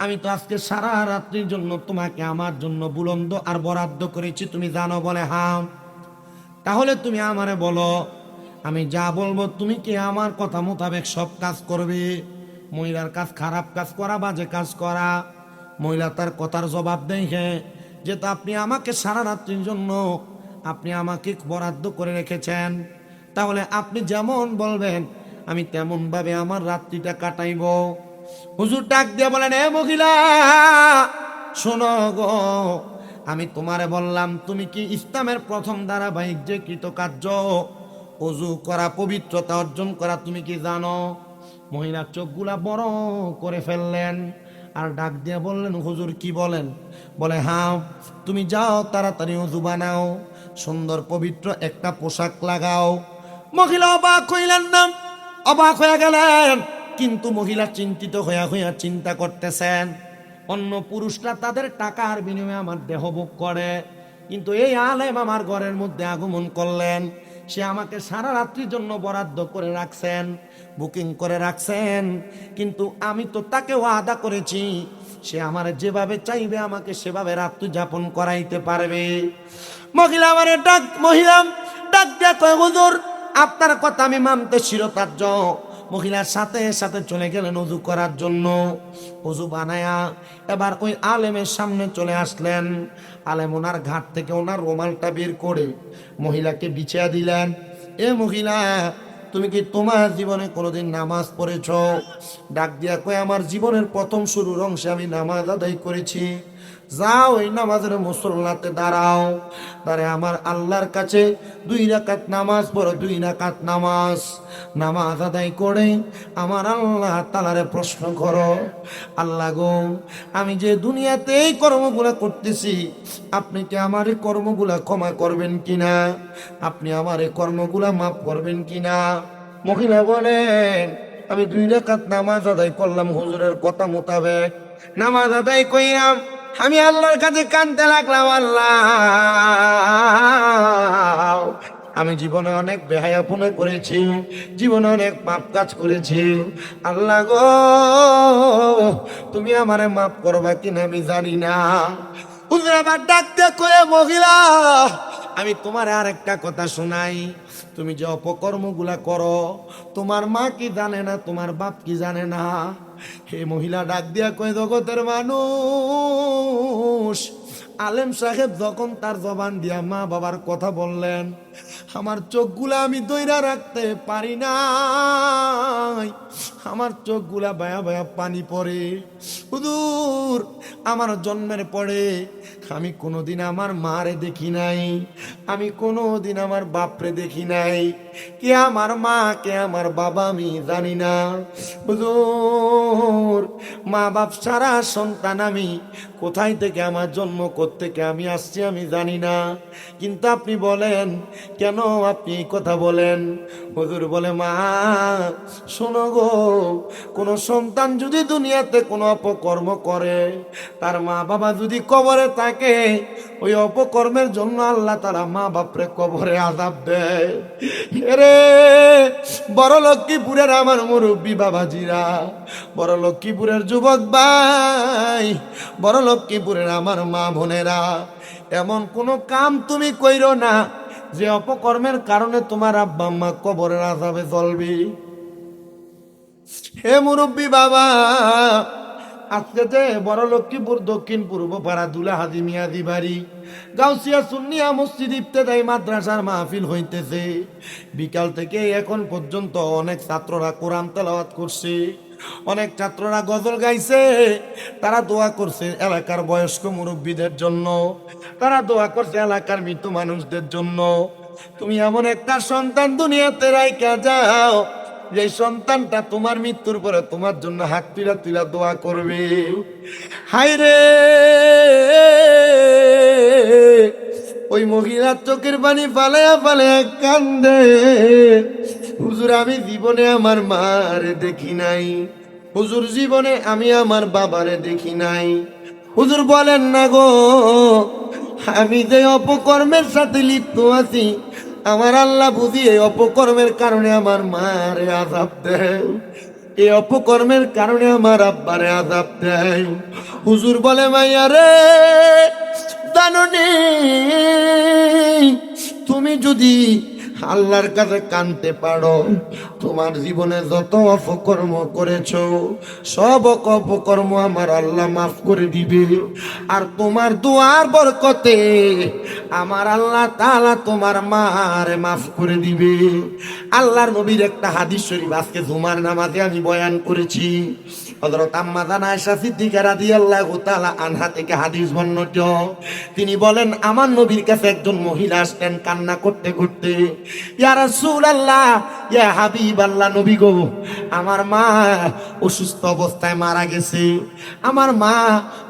আমি তো আজকে সারা রাত্রির জন্য তোমাকে আমার জন্য বুলন্দ আর বরাদ্দ করেছি, তুমি জানো? বলে হ্যাঁ। তাহলে তুমি আমারে বলো, আমি যা বলবো তুমি কি আমার কথা মোতাবেক সব কাজ করবে? মহিলার কাজ খারাপ কাজ করা, বাজে কাজ করা। মহিলা তার কথার জবাব দেখে, যেহেতু আপনি আমাকে সারা রাত্রির জন্য আপনি আমাকে বরাদ্দ করে রেখেছেন, তাহলে আপনি যেমন বলবেন আমি তেমন ভাবে আমার রাত্রিটা কাটাইব। হুজুর ডাক দিয়ে বলেন, এ মহিলা শোনো গো, আমি তোমারে বললাম তুমি কি ইসলামের প্রথম ধারাবাহিক যে কৃতকার্য ওযু করা, পবিত্রতা অর্জন করা, তুমি কি জানো? মহিলার চোখগুলা বড় করে ফেললেন আর ডাক দিয়ে বললেন, হুজুর কি বলেন? বলে হ্যাঁ, তুমি যাও তাড়াতাড়ি ওযু বানাও, সুন্দর পবিত্র একটা পোশাক লাগাও। মহিলা অবাক হইলেন না, অবাক হয়ে গেলেন, কিন্তু মহিলা চিন্তিত হইয়া হইয়া চিন্তা করতেছেন, অন্য পুরুষরা তাদের টাকার বিনিময়ে আমার দেহ ভোগ করে, কিন্তু এই আলেম আমার ঘরের মধ্যে আগমন করলেন, সে আমাকে সারা রাত্রির জন্য বরাদ্দ করে রাখছেন, বুকিং করে রাখছেন, কিন্তু আমি তো তাকে ওয়াদা করেছি সে আমার যেভাবে চাইবে আমাকে সেভাবে রাত্রি যাপন করাইতে পারবে। মহিলা ডাক দিয়ে কয়, হুজুর আপনার কথা আমি মানতে শিরোধার্য। মহিলার সাথে সাথে চলে গেলেন ওযু করার জন্য। ওযু বানায়া এবার ওই আলেমের সামনে চলে আসলেন। আলেম ওনার ঘাট থেকে ওনার রুমালটা বের করে মহিলাকে বিছিয়ে দিলেন। এ মহিলা, তুমি কি তোমার জীবনে কোনোদিন নামাজ পড়েছ? ডাক দিয়া কয়, আমার জীবনের প্রথম শুরুর অংশে আমি নামাজ আদায় করেছি। যাও ওই নামাজের মুসল্লাতে দাঁড়াও, দাঁড়ায় আমার আল্লাহর কাছে 2 রাকাত নামাজ পড়ো, 2 রাকাত নামাজ আদায় করে আমার আল্লাহ তাআলারে প্রশ্ন করো, আল্লাহ গো, আমি যে দুনিয়াতে এই কর্মগুলা করতেছি আপনি কি আমার এই কর্মগুলা ক্ষমা করবেন কিনা? আপনি আমার এই কর্মগুলা মাফ করবেন কিনা? মহিলা বলেন, আমি 2 রাকাত নামাজ আদায় করলাম হুজুরের কথা মোতাবেক। নামাজ আদায় কইরাম আমি আল্লাহর কাছে কাঁদতে লাগলাম, আল্লাহ আমি জীবনে অনেক বেহায়াপনা করেছি, জীবনে অনেক পাপ কাজ করেছি, আল্লাহ গো তুমি আমারে মাফ করবা কিনা আমি জানি না। হুজুর আবার ডাকতে কয়ে, মহিলা আমি তোমার আর একটা কথা শোনাই, তুমি যে অপকর্মগুলা করো তোমার মা কি জানে না, তোমার বাপ কি জানে না? হে মহিলা ডাক দিয়া কয়, জগতের মানুষ, আলেম সাহেব যখন তার জবান দিয়া মা বাবার কথা বললেন, আমার চোখগুলা আমি দইরা রাখতে পারি নাই, আমার চোখগুলা বায়া বায়া পানি পড়ে। হুজুর, আমার জন্মের পরে আমি কোনোদিন আমার মারে দেখি নাই, আমি কোনোদিন আমার বাপরে দেখি নাই, কে আমার মা কে আমার বাবা আমি জানি না। হুজুর, মা বাপ সারা সন্তান আমি, কোথায় থেকে আমার জন্ম কোত্থেকে আমি আসছি আমি জানি না, কিন্তু আপনি বলেন কেন আপনি এই কথা বলেন? হুজুর বলে, মা শোনো গো, কোন সন্তান যদি দুনিয়াতে কোনো অপকর্ম করে, তার মা বাবা যদি কবরে থাকে, ওই অপকর্মের জন্য আল্লাহ তারা মা বাপরে কবরে আযাব দেয়। এরে বড় লক্ষ্মীপুরের আমার মুরব্বী বাবাজিরা, বড় লক্ষ্মীপুরের যুবক ভাই, বড় লক্ষ্মীপুরের আমার মা বোনেরা, এমন কোনো কাম তুমি কইরো না যে অপকর্মের কারণে তোমার আব্বা আম্মা কবরের আযাবে জ্বলবে। হে মুরব্বী বাবা, আজকে যে বড় লক্ষ্মীপুর দক্ষিণ পূর্ব পাড়া দুলা হাজি মিয়াজি বাড়ি গাউসিয়া সুন্নিয়া মসজিদ ইফতেদায়ী মাদ্রাসার মাহফিল হইতেছে, বিকাল থেকে এখন পর্যন্ত অনেক ছাত্ররা কোরআন তেলাওয়াত করছে, অনেক ছাত্ররা গজল গাইছে, তারা দোয়া করছে এলাকার বয়স্ক মুরব্বীদের জন্য, তারা দোয়া করছে এলাকার মৃত মানুষদের জন্য। তুমি এমন একটা সন্তান দুনিয়াতে রাইখা যাও, যে সন্তানটা তোমার মৃত্যুর পরে তোমার জন্য হাত তুলা তুলা দোয়া করবে। হায় রে, ওই মহিলার চোখের পানি ফালায়া ফালায়া কান্দে, হুজুর আমি জীবনে আমার মারে দেখি নাই, হুজুর জীবনে আমি আমার বাবারে দেখি নাই। হুজুর বলেন না গো, আমি যে অপকর্মের সাথে লিপ্ত আছি, আমার আল্লাহ বুঝি এই অপকর্মের কারণে আমার মারে আযাব দেয়, এই অপকর্মের কারণে আমার আব্বারে আযাব দেয়। হুজুর বলে, মাইয়া রে, জানোনি তুমি যদি আল্লাহর কাছে কানতে পারো, তোমার জীবনে যত অপকর্ম করেছো সব অপকর্ম আমার আল্লাহ মাফ করে দিবে, আর তোমার দুয়ার বরকতে আমার আল্লাহ তাআলা তোমার মারে মাফ করে দিবে। আল্লাহর নবীর একটা হাদিস শরীফ আজকে জুমার নামাজে আমি বয়ান করেছি। হযরত আম্মা জান আয়েশা সিদ্দিকা রাদিয়াল্লাহু তাআলা আনহা থেকে হাদিস বর্ণিত। তিনি বলেন, আমার নবীর কাছে একজন মহিলা আসলেন কান্না করতে করতে, ইয়া রাসূলুল্লাহ, ইয়া হাবিবাল্লাহ, নবী গো, আমার মা অসুস্থ অবস্থায় মারা গেছে, আমার মা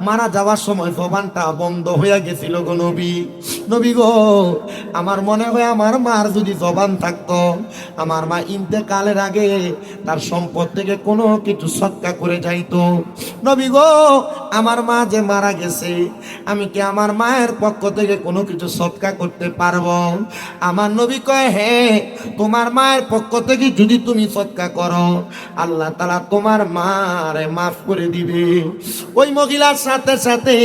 মারা যাওয়ার সময় জবানটা বন্ধ হয়ে গেছিল গো নবী, নবী গো, আমার মনে হয় আমার মার যদি জবান থাকতো, আমার মা ইন্তেকালের আগে তার সম্পদ থেকে কোনো কিছু সদকা করে যাইতো। নবী গো, আমার মা যে মারা গেছে, আমি কি আমার মায়ের পক্ষ থেকে কোনো কিছু সদকা করতে পারবো? আমার নবী কয়, হ্যাঁ, তোমার মায়ের পক্ষ থেকে যদি তুমি সদকা করো, আল্লাহ তাআলা তোমার মারে মাফ করে দিবে। ওই মহিলার সাথে সাথে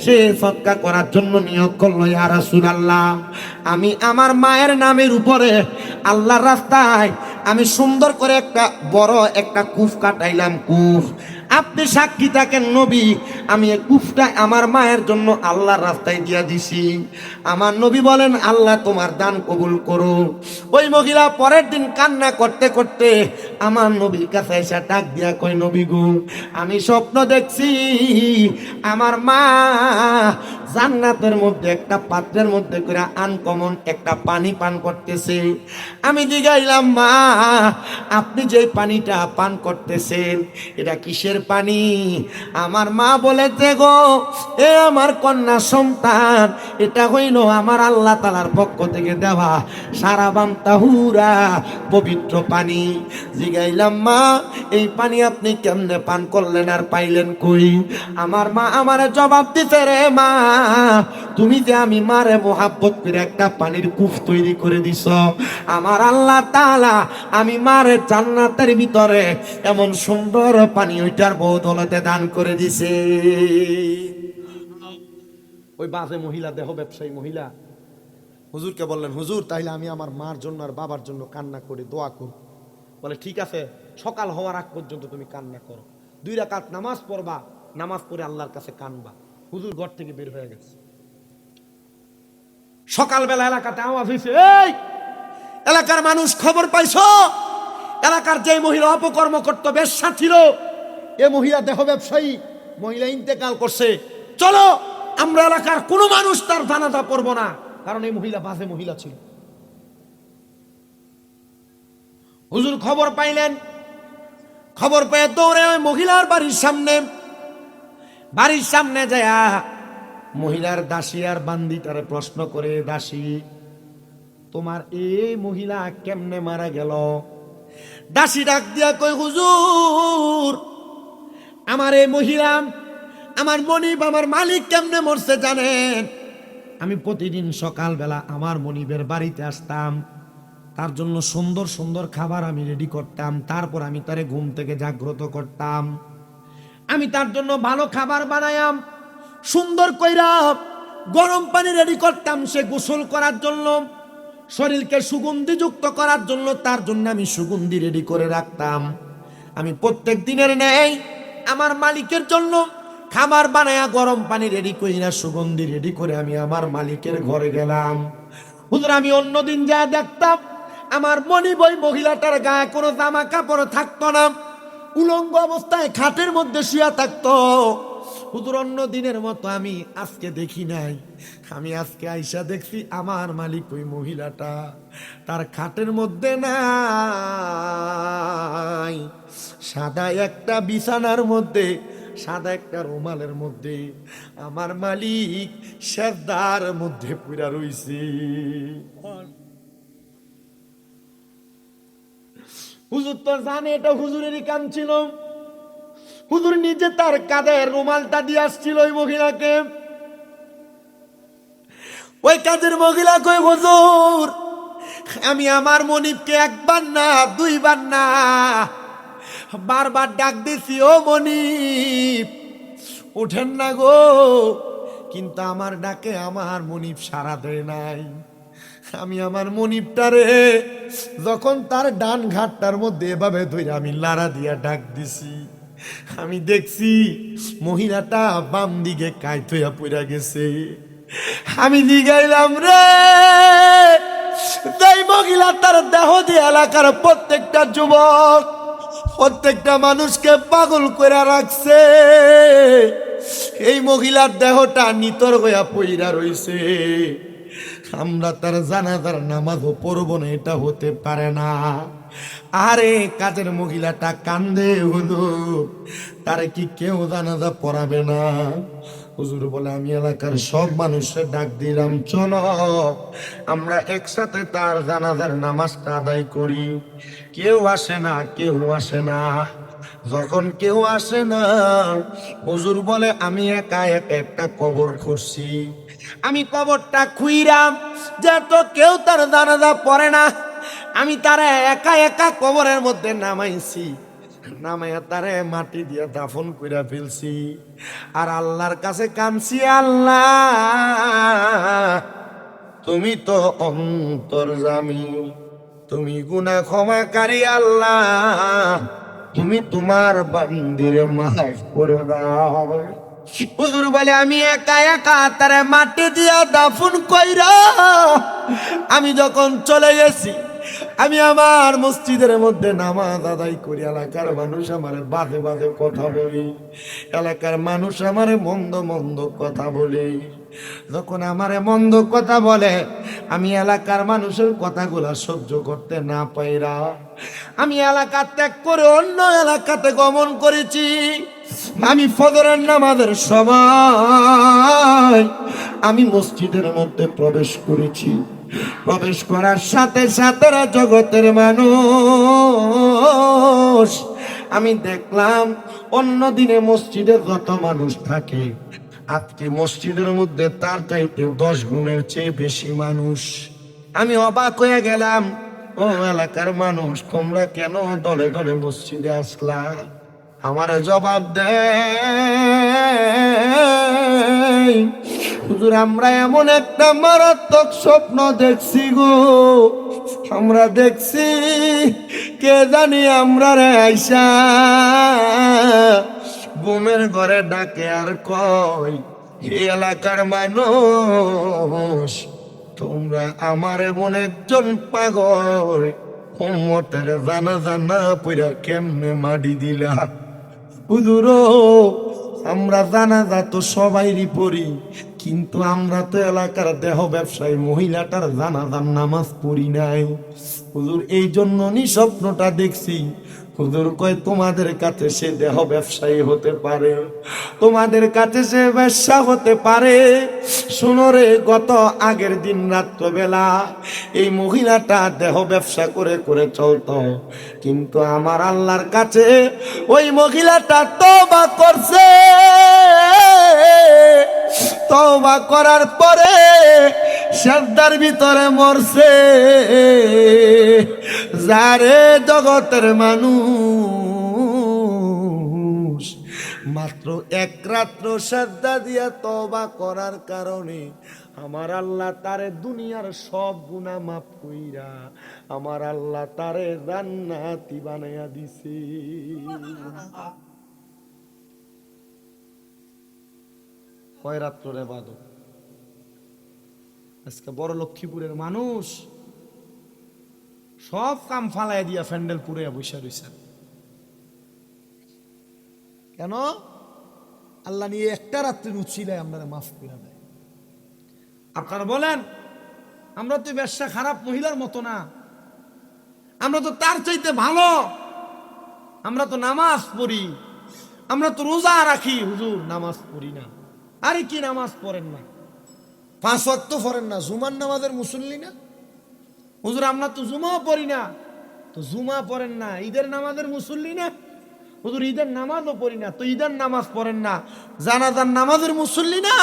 সে সদকা করার জন্য নিয়োগ করলো, ইয়া রাসূলুল্লাহ, আমি আমার মায়ের নামের উপরে আল্লাহর রাস্তায় আমি সুন্দর করে একটা বড় একটা কূপ কাটাইলাম, কূপ, আপনি সাক্ষী থাকেন নবী, আমি এই কূপটা আমার মায়ের জন্য আল্লাহর রাস্তায় দিয়া দিছি। আমার নবী বলেন, আল্লাহ তোমার দান কবুল করো। ওই মহিলা পরের দিন কান্না করতে করতে আমার নবীর কাছে এসে ডাক দিয়া কয়, নবী গো, আমি স্বপ্ন দেখছি আমার মা জান্নাতের মধ্যে একটা পাত্রের মধ্যে করে আনকমন একটা পানি পান করতেছে। আমি জিগাইলাম, মা আপনি যে পানিটা পান করতেছেন এটা কিসের পানি? আমার মা বলেছে, গো এ আমার কন্যা সন্তান, এটা হইল আমার আল্লাহ তাআলার পক্ষ থেকে দেওয়া সারাবান তাহুরা পবিত্র পানি। জিগাইলাম, মা এই পানি আপনি কেমনে পান করলেন আর পাইলেন কই? আমার মা আমারে জবাব দিতে, রে মা, তুমি যে আমি মারে মোহাব্বত করে একটা পানির কূপ তৈরি করে দিছ, আমার আল্লাহ তাআলা আমি মারে জান্নাতের ভিতরে এমন সুন্দর পানি ওইটার বদৌলতে দান করে দিছে। ওই বাজে মহিলা, দেহ ব্যবসায়ী মহিলা হুজুরকে বললেন, হুজুর তাইলে আমি আমার মার জন্য আর বাবার জন্য কান্না করি, দোয়া করি। বলে, ঠিক আছে, সকাল হওয়ার আগ পর্যন্ত তুমি কান্না করো। 2 রাকাত নামাজ পড়বা, নামাজ পড়ে আল্লাহর কাছে কানবা। হুজুর ঘর থেকে বের হয়ে গেছে। সকালবেলা এলাকাতে আওয়াজ হয়েছে, এই এলাকার মানুষ খবর পাইছো? এলাকার যে মহিলা অপকর্ম করতো, বেশ্যা ছিল, এ মহিলা দেহ ব্যবসায়ী, মহিলা ইন্তেকাল করছে। চলো, আমরা এলাকার কোনো মানুষ তার জানাজা পড়ব না, কারণ এই মহিলা বাজে মহিলা ছিল। হুজুর খবর পাইলেন, খবর পেয়ে দৌড়ে ওই মহিলার বাড়ির সামনে যায় মহিলার দাসী আর বান্দিটারে প্রশ্ন করে, দাসী তোমার এই মহিলা কেমনে মারা গেল? দাসী ডাক দিয়া কই, হুজুর আমার এই মহিলা, আমার মনিব, আমার মালিক কেমনে মরছে জানেন? আমি প্রতিদিন সকালবেলা আমার মনিবের বাড়িতে আসতাম, তার জন্য সুন্দর সুন্দর খাবার আমি রেডি করতাম, তারপর আমি তারে ঘুম থেকে জাগ্রত করতাম। আমি তার জন্য ভালো খাবার বানায়াম, সুন্দর কইরা গরম পানি রেডি করতাম সে গোসল করার জন্য, শরীরকে সুগন্ধিযুক্ত করার জন্য তার জন্য আমি সুগন্ধি রেডি করে রাখতাম। আমি প্রত্যেক দিনের ন্যায় আমার মালিকের জন্য খাবার বানায়া গরম পানি রেডি কইরা সুগন্ধি রেডি করে আমি আমার মালিকের ঘরে গেলাম। হুজুর আমি অন্যদিন যা দেখতাম আমার মনিব ওই মহিলাটার গায়ে কোনো জামা কাপড় থাকতো না, উলঙ্গ অবস্থায় খাটের মধ্যে শুয়া থাকতো। হুজুর অন্য দিনের মতো আমি আজকে দেখি নাই, আমি আজকে আইসা দেখছি আমার মালিক ওই মহিলাটা তার খাটের মধ্যে নাই, সাদা একটা বিছানার মধ্যে, সাদা একটা রুমালের মধ্যে আমার মালিক সেজদার মধ্যে পুরা রইছে। হুজুর তো জানে এটা হুজুরেরই কাম ছিল। হুজুর নিজে তার কাঁধে রুমালটা দিয়ে আসছিল ওই মহিলাকে। ওই কাজের মহিলা কই, হুজুর আমি আমার মনিবকে একবার না দুইবার না বারবার ডাক দিছি, ও মনিব উঠেন না গো, কিন্তু আমার ডাকে আমার মনিব সাড়া দেয় নাই। আমি আমার মনিবটারে যখন তার ডান ঘাটটার মধ্যে এভাবে ধরে আমি লাড়া দিয়া ডাক দিছি, আমি দেখছি মহিলাটা বাম দিকে কাইত হইয়া পড়া গেছে। আমি জিগাইলাম, রে এই মহিলা তার দেহ দিয়ে এলাকার প্রত্যেকটা যুবক, প্রত্যেকটা মানুষকে পাগল করে রাখছে, এই মহিলার দেহটা নিতর হইয়া পইরা রইছে, আমরা তার জানাজার নামাজও পড়ব না, এটা হতে পারে না। আরে কাজের মহিলাটা কান্দে, হুজুর তারে কি কেউ জানাজা পড়াবে না? হুজুর বলে, আমি এলাকার সব মানুষের ডাক দিলাম, চলো আমরা একসাথে তার জানাজার নামাজটা আদায় করি। কেউ আসে না, কেউ আসে না। যখন কেউ আসে না, হুজুর বলে, আমি একা একা একটা কবর খুঁজছি। আমি কবরটা খুইরাম, যে তো কেউ তার জানাজা পড়ে না, আমি তারা একা একা কবরের মধ্যে নামাইছি, নামাইয়া তারে মাটি দিয়ে দাফন কইরা ফেলছি। আর আল্লাহর কাছে কাঁদছি, আল্লাহ তুমি তো অন্তর্যামী, তুমি গুনাহ ক্ষমাকারী, আল্লাহ তুমি তোমার বান্দির মাফ করে দাও। হুজুর বলে, আমি একা একা তারে মাটি দিয়া দাফন কইরা আমি যখন চলে গেছি, আমি আমার মসজিদের মধ্যে নামাজ আদায় করি, এলাকার মানুষ আমার বাজে বাজে কথা বলি, এলাকার মানুষ আমারে মন্দ মন্দ কথা বলে। যখন আমারে মন্দ কথা বলে, আমি এলাকার মানুষের কথাগুলা সহ্য করতে না পাইরা আমি এলাকা ত্যাগ করে অন্য এলাকাতে গমন করেছি। আমি ফজরের নামাজের সময় আমি মসজিদের মধ্যে প্রবেশ করেছি। প্রবেশ করার সাথে সাথে জগতের মানুষ, আমি দেখলাম অন্য দিনে মসজিদে যত মানুষ থাকে, আজকে মসজিদের মধ্যে তার চাইতে 10 গুণের চেয়ে বেশি মানুষ। আমি অবাক হয়ে গেলাম, ও এলাকার মানুষ, তোমরা কেন দলে দলে মসজিদে আসলা? আমার জবাব দেয়, হুজুর আমরা এমন একটা মারাত্মক স্বপ্ন দেখছি গো, আমরা দেখছি কে জানি আমরা রে আইসা ঘুমের ঘরে ডাকে আর কয়, হে এলাকার মানুষ, তোমরা আমার এমন একজন পাগল উম্মতের জানাজা না পইরা কেমনে মাটি দিলা। হুজুর, আমরা জানাজা তো সবাইরই পড়ি, কিন্তু আমরা তো এলাকার দেহ ব্যবসায়ী মহিলাটার জানাজার নামাজ পড়ি নাই। হুজুর, এই জন্য স্বপ্নটা দেখছি। হুজুর কয়, তোমাদের কাছে সে দেহ ব্যবসায়ী হতে পারে, তোমাদের কাছে সে ব্যবসা হতে পারে। শুনো রে, গত আগের দিন রাত্রবেলা এই মহিলাটা দেহ ব্যবসা করে করে চলতো, কিন্তু আমার আল্লাহর কাছে ওই মহিলাটা তওবা করছে। তওবা করার পরে সেজদার ভিতরে মরছে। যারে জগতের মানুষ মাত্র এক রাত্র সেজদা দিয়া তওবা করার কারণে আমার আল্লাহ তারে দুনিয়ার সব গুনাহ মাফ কইরা আমার আল্লাহ তারে জান্নাতি বানাইয়া দিছে। কয় রাত্র ইবাদত। আজকে বড় লক্ষ্মীপুরের মানুষ সব কাম ফালাই দিয়া ফ্যান্ডেল পুরে বসে রয়েছে। কেন? আল্লাহ নিয়ে একটা রাত্রির উচ্ছিলায় আপনারা মাফ করে দেয়। আপনারা বলেন, আমরা তো ব্যবসা খারাপ মহিলার মতো না, আমরা তো তার চাইতে ভালো। আমরা তো নামাজ পড়ি, আমরা তো রোজা রাখি। হুজুর, নামাজ পড়ি না। আরে কি নামাজ পড়েন না? 5 ওয়াক্ত পড়েন না? জুমার নামাজের মুসল্লি না? হুজুর, আমরা তো জুমাও পড়ি না। তো জুমা পড়েন না, ঈদের নামাজের মুসল্লি না? হুজুর, ঈদের নামাজও পড়ি না। তো ঈদের নামাজ পড়েন না, জানাজার নামাজের মুসল্লি না?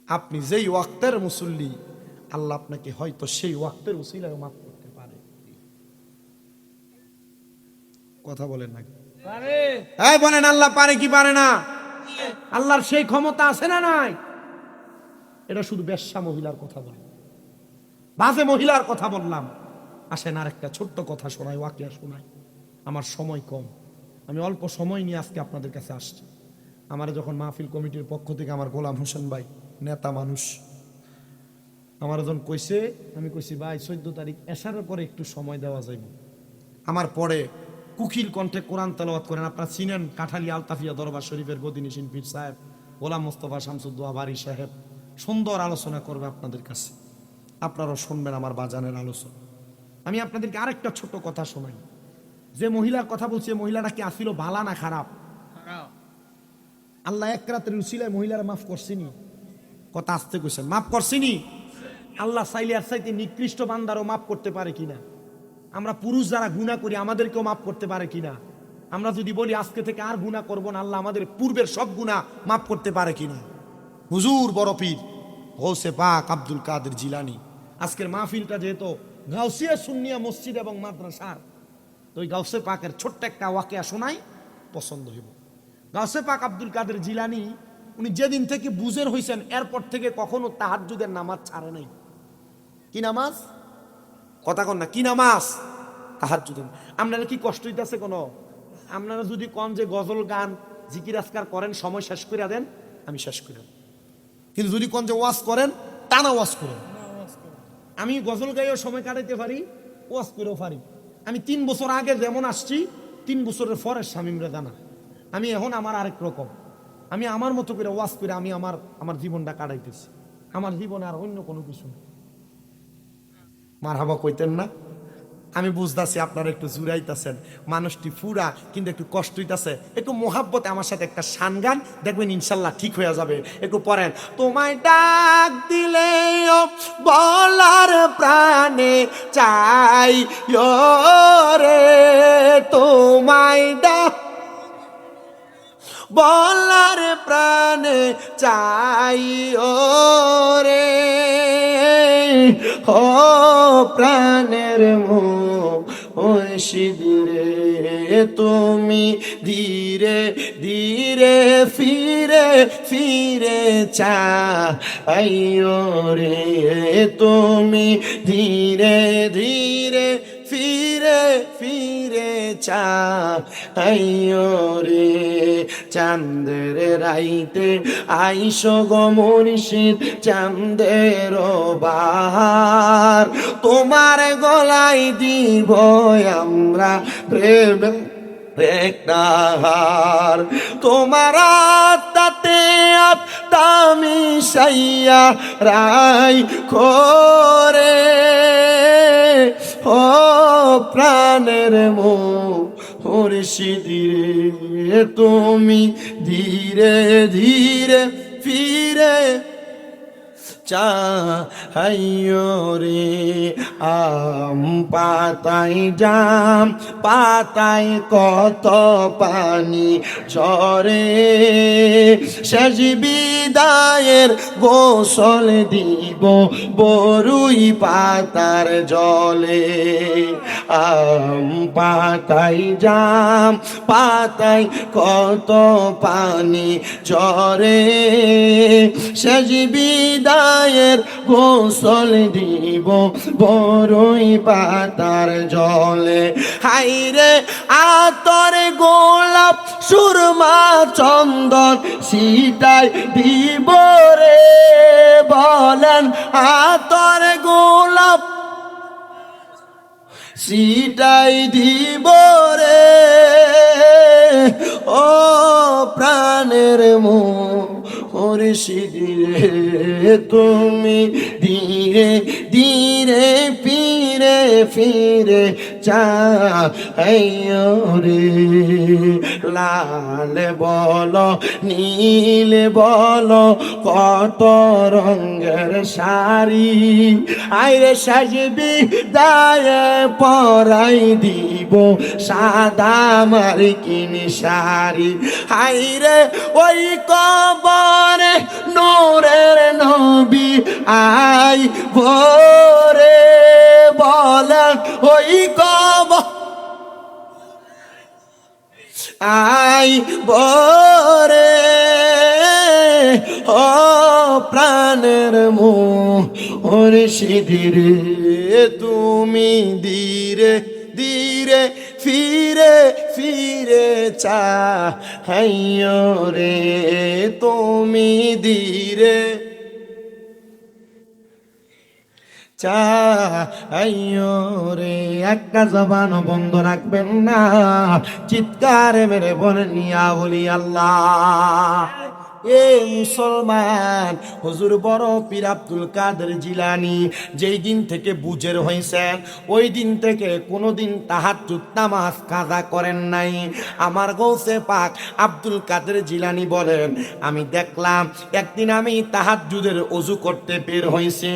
আপনি যেই ওয়াক্তের মুসল্লি, আল্লাহ আপনাকে হয়তো সেই ওয়াক্তের উসিলায় মাফ করতে পারে। কথা বলেন না? হ্যাঁ বলেন, আল্লাহ পারে কি পারে না? আল্লাহর সেই ক্ষমতা আছে না নাই? এটা শুধু বেশ্যা মহিলার কথা বলি, বাজে মহিলার কথা বললাম। আসেন আর একটা ছোট্ট কথা শোনাই, ওয়াকিয়া শোনাই। আমার সময় কম, আমি অল্প সময় নিয়ে আজকে আপনাদের কাছে আসছি। আমার যখন মাহফিল কমিটির পক্ষ থেকে আমার গোলাম হোসেন ভাই, নেতা মানুষ, আমার যখন কইছে, আমি কইছি ভাই 14 তারিখ এশারের পরে একটু সময় দেওয়া যাইব। আমার পরে কুকিল কণ্ঠে কোরআন তেলাওয়াত করেন, আপনারা চিনেন, কাঠালি আলতাফিয়া দরবার শরীফের গদিনিসিন পীর সাহেব গোলাম মোস্তফা শামসুদ্দোয়া বাড়ি সাহেব সুন্দর আলোচনা করবে আপনাদের কাছে, আপনারাও শুনবেন আমার বাজানের আলোচনা। আমি আপনাদেরকে আরেকটা ছোট কথা শোনাই। যে মহিলার কথা বলছি, মহিলাটা কি আসিল ভালা না খারাপ? আল্লাহ এক রাতের উসিলায় মহিলারা মাফ করছিনি? কথা আসতে কইছেন, মাফ করছিনি? আল্লাহ চাইলে আর চাইতে নিকৃষ্ট বান্দারও মাফ করতে পারে কিনা? আমরা পুরুষ যারা গুনাহ করি আমাদেরকেও মাফ করতে পারে কিনা? আমরা যদি বলি আজকে থেকে আর গুনাহ করব না, আল্লাহ আমাদের পূর্বের সব গুনাহ মাফ করতে পারে কিনা? হুজুর বড় পীর গৌসে পাক আব্দুল কাদের জিলানী, আজকের মাহফিলটা যেহেতু গাউসিয়া সুন্নিয়া মসজিদ এবং মাদ্রাসার, তো ওই গাউসে পাকের ছোট্ট একটা ওয়াকিয়া শোনাই, পছন্দ হইব। গাউসে পাক আব্দুল কাদের জিলানী, উনি যেদিন থেকে বুজের হইছেন এরপর থেকে কখনো তাহাজ্জুদের নামাজ ছাড়ে নাই। কি নামাজ? কথা কন না, কি নামাজ? তাহাজ্জুদের। আপনারা কি কষ্ট হইতেছে কোনো? আপনারা যদি কন যে গজল গান জিকির আজকার করেন, সময় শেষ করে দেন, আমি শেষ করে দেন। কিন্তু যদি কোন যে ওয়াজ করেন, টানা ওয়াজ করেন। আমি গজল গাইও সময় কাটাইতে পারি, ওয়াজ করেও পারি। আমি 3 বছর আগে যেমন আসছি, 3 বছরের পরের শামীমরা জানা। আমি এখন আমার আরেক রকম, আমি আমার মতো করে ওয়াজ করে আমি আমার জীবনটা কাটাইতেছি। আমার জীবনে আর অন্য কোনো কিছু নেই। মারহাবা কইতেন না? আমি বুঝতেছি আপনারা একটু জুড়াইতেছেন, মানুষটি ফুরা কিন্তু একটু কষ্ট হইতেছে। একটু মোহাব্বতে আমার সাথে একটা শান গান, দেখবেন ইনশাল্লাহ ঠিক হয়ে যাবে। একটু পড়েন। তোমায় ডাক দিলে বলার প্রাণে চাই রে, তোমায় ডাক বলার প্রাণে চাই রে, ও প্রাণের মুর্শিদ রে, তুমি ধীরে ধীরে ফিরে ফিরে চাইও রে, তুমি ধীরে ধীরে ফিরে ফিরে চাইও রে চাঁদের রাইতে আইসো গো মুর্শিদ চাঁদের বাহার তোমার গলায় দিব আমরা প্রেম একটা হার তোমার তাতে আত্মামি সাইয়া রাই করে ও প্রাণের মুর্শিদিরে তুমি ধীরে ধীরে ফিরে চাইও রে আম পাতায় জাম পাতায় কত পানি ঝরে শেষ বিদায়ের গোসল দিব বরুই পাতার জলে আম পাতায় জাম পাতায় কত পানি ঝরে শেষ বিদায়ের গোসল দিব বরুই পাতার জলে হাইরে আতর গোলাপ সুরমা চন্দন সিটাই দিব রে বলেন আতর গোলাপ সিটাই দিব রে ও প্রাণের মুর্শিদিরে তুমি ধীরে ধীরে ফিরে ফিরে চাইও রে লাল বলো নীল বলো কত রঙের শাড়ি আইরে সাজবি দায়ে পরাই দিব সাদা মার্কিন শাড়ি হাইরে ওই কবরে নূরের নবী আই ভোরে বলেন ওই কবর আই ভোরে ও প্রাণের মুর্শিদিরে তুমি ধীরে ধীরে ফিরে ফিরে চাইও রে তুমি ধীরে চাইও রে একটা জবান বন্ধ রাখবেন না চিৎকার মেরে বলেন ইয়া বলি আল্লাহ এ মুসলমান হুজুর বড় পীর আব্দুল কাদের জিলানী যেই দিন থেকে বুঝের হয়েছেন ওই দিন থেকে কোনোদিন তাহাজ্জুদ নামাজ কাজা করেন নাই আমার গৌসে পাক আব্দুল কাদের জিলানী বলেন আমি দেখলাম একদিন আমি তাহাজ্জুদের ওযু করতে বের হইছি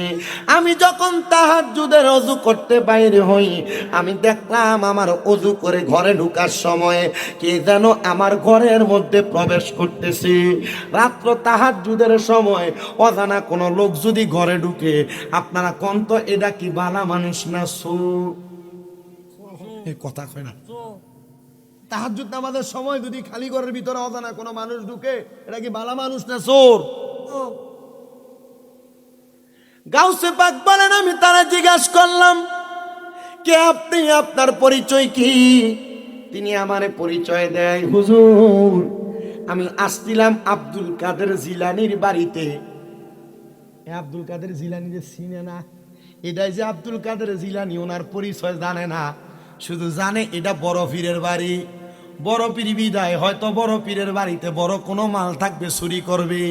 আমি যখন তাহাজ্জুদের ওযু করতে বাইরে হই আমি দেখলাম আমার ওযু করে ঘরে ঢোকার সময় কে যেন আমার ঘরের মধ্যে প্রবেশ করতেছে রাত্র তাহাজ্জুদের সময় অজানা কোনো লোক যদি ঘরে ঢুকে আপনারা কোন তো এটা কি বালা মানুষ না চোর এই কথা কয় না তাহাজ্জুদ নামাজের সময় যদি খালি ঘরের ভিতরে অজানা কোনো মানুষ ঢুকে এটা কি বালা মানুষ না চোর গাউসে পাক বলেন আমি তারা জিজ্ঞাসা করলাম কে আপনি আপনার পরিচয় কি তিনি আমারে পরিচয় দেয় হুজুর আমি আসছিলাম আব্দুল কাদের জিলানির বাড়িতে আব্দুল কাদের জিলানি যে চিনে না এটাই যে আব্দুল কাদের জিলানি ওনার পরিচয় জানে না শুধু জানে এটা বড় পীরের বাড়ি বড় পীর বিদায় হয়তো বড় পীরের বাড়িতে বড় কোনো মাল থাকবে চুরি করবে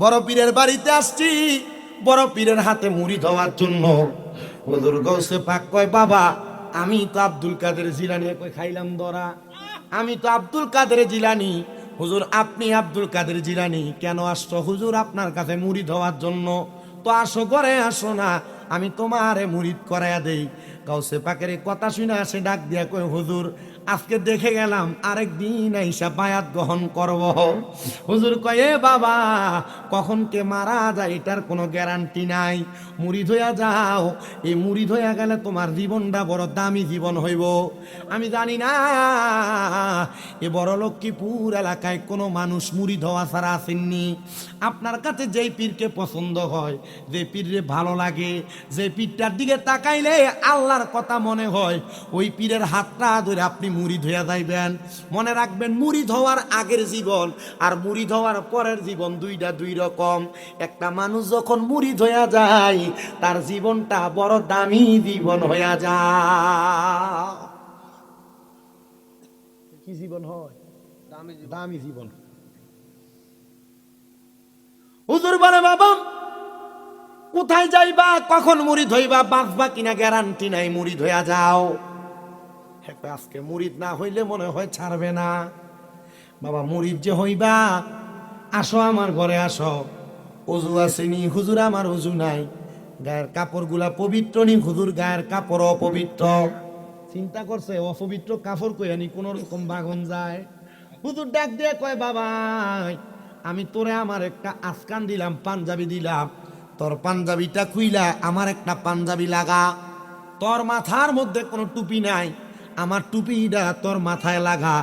বড় পীরের বাড়িতে আসছি বড় পীরের হাতে মুড়ি ধোয়ার জন্য হুজুর গৌসে পাক কয় বাবা আমি তো আব্দুল কাদের জিলানি কই খাইলাম ধরা আমি তো আব্দুল কাদের জিলানি হুজুর আপনি আব্দুল কাদের জিলানি কেন আসছো হুজুর আপনার কাছে মুরিদ হওয়ার জন্য তো আসো ঘরে আসো না আমি তোমারে মুরিদ করাইয়া দেই গাউসে পাকের কথা শুনে আসে ডাক দিয়া কই হুজুর আজকে দেখে গেলাম, আরেক দিন আইসা বায়াত গ্রহণ করব। হুজুর কয় এ বাবা, কখন কে মারা যায় এটার কোনো গ্যারান্টি নাই। মুরিদ হইয়া যাও, এই মুরিদ হইয়া গেলে তোমার জীবনটা বড় দামি জীবন হইব। আমি জানি না এ বড় লক্ষ্মীপুর এলাকায় কোনো মানুষ মুরিদ হওয়া ছাড়া আসেননি। আপনার কাছে যেই পীরকে পছন্দ হয়, যে পীরে ভালো লাগে, যে পীরটার দিকে তাকাইলে আল্লাহর কথা মনে হয়, ওই পীরের হাতটা ধরে আপনি মুরিদ হইয়া যাইবেন। মনে রাখবেন, মুরিদ হওয়ার আগের জীবন আর মুরিদ হওয়ার পরের জীবন দুইটা দুই রকম। একটা মানুষ যখন মুরিদ হইয়া যায়, তার জীবনটা বড় দামি জীবন হইয়া যায়। কি জীবন হয়? দামি জীবন। হুজুর বলে বাবা, কোথায় যাইবা, কখন মুরিদ হইবা, বাঁচবা কিনা গ্যারান্টি নাই, মুরিদ হইয়া যাও। আজকে মুরিদ না হইলে মনে হয় ছাড়বে না। বাবা মুরিদ যে হইবা, আসো আমার ঘরে আসো। অজু আসেনি হুজুর, আমার অজু নাই। গায়ের কাপড় গুলা পবিত্র নি হুজুর, গায়ের কাপড় অপবিত্র। চিন্তা করছে অপবিত্র কাপড় কইয়ানি কোন রকম বাগন যায়। হুজুর ডাক দিয়ে কয়, বাবা আমি তোরে আমার একটা আসকান দিলাম, পাঞ্জাবি দিলাম, তোর পাঞ্জাবিটা খুইলা আমার একটা পাঞ্জাবি লাগা। তোর মাথার মধ্যে কোনো টুপি নাই, আমার টুপিটা তোর মাথায় লাগা।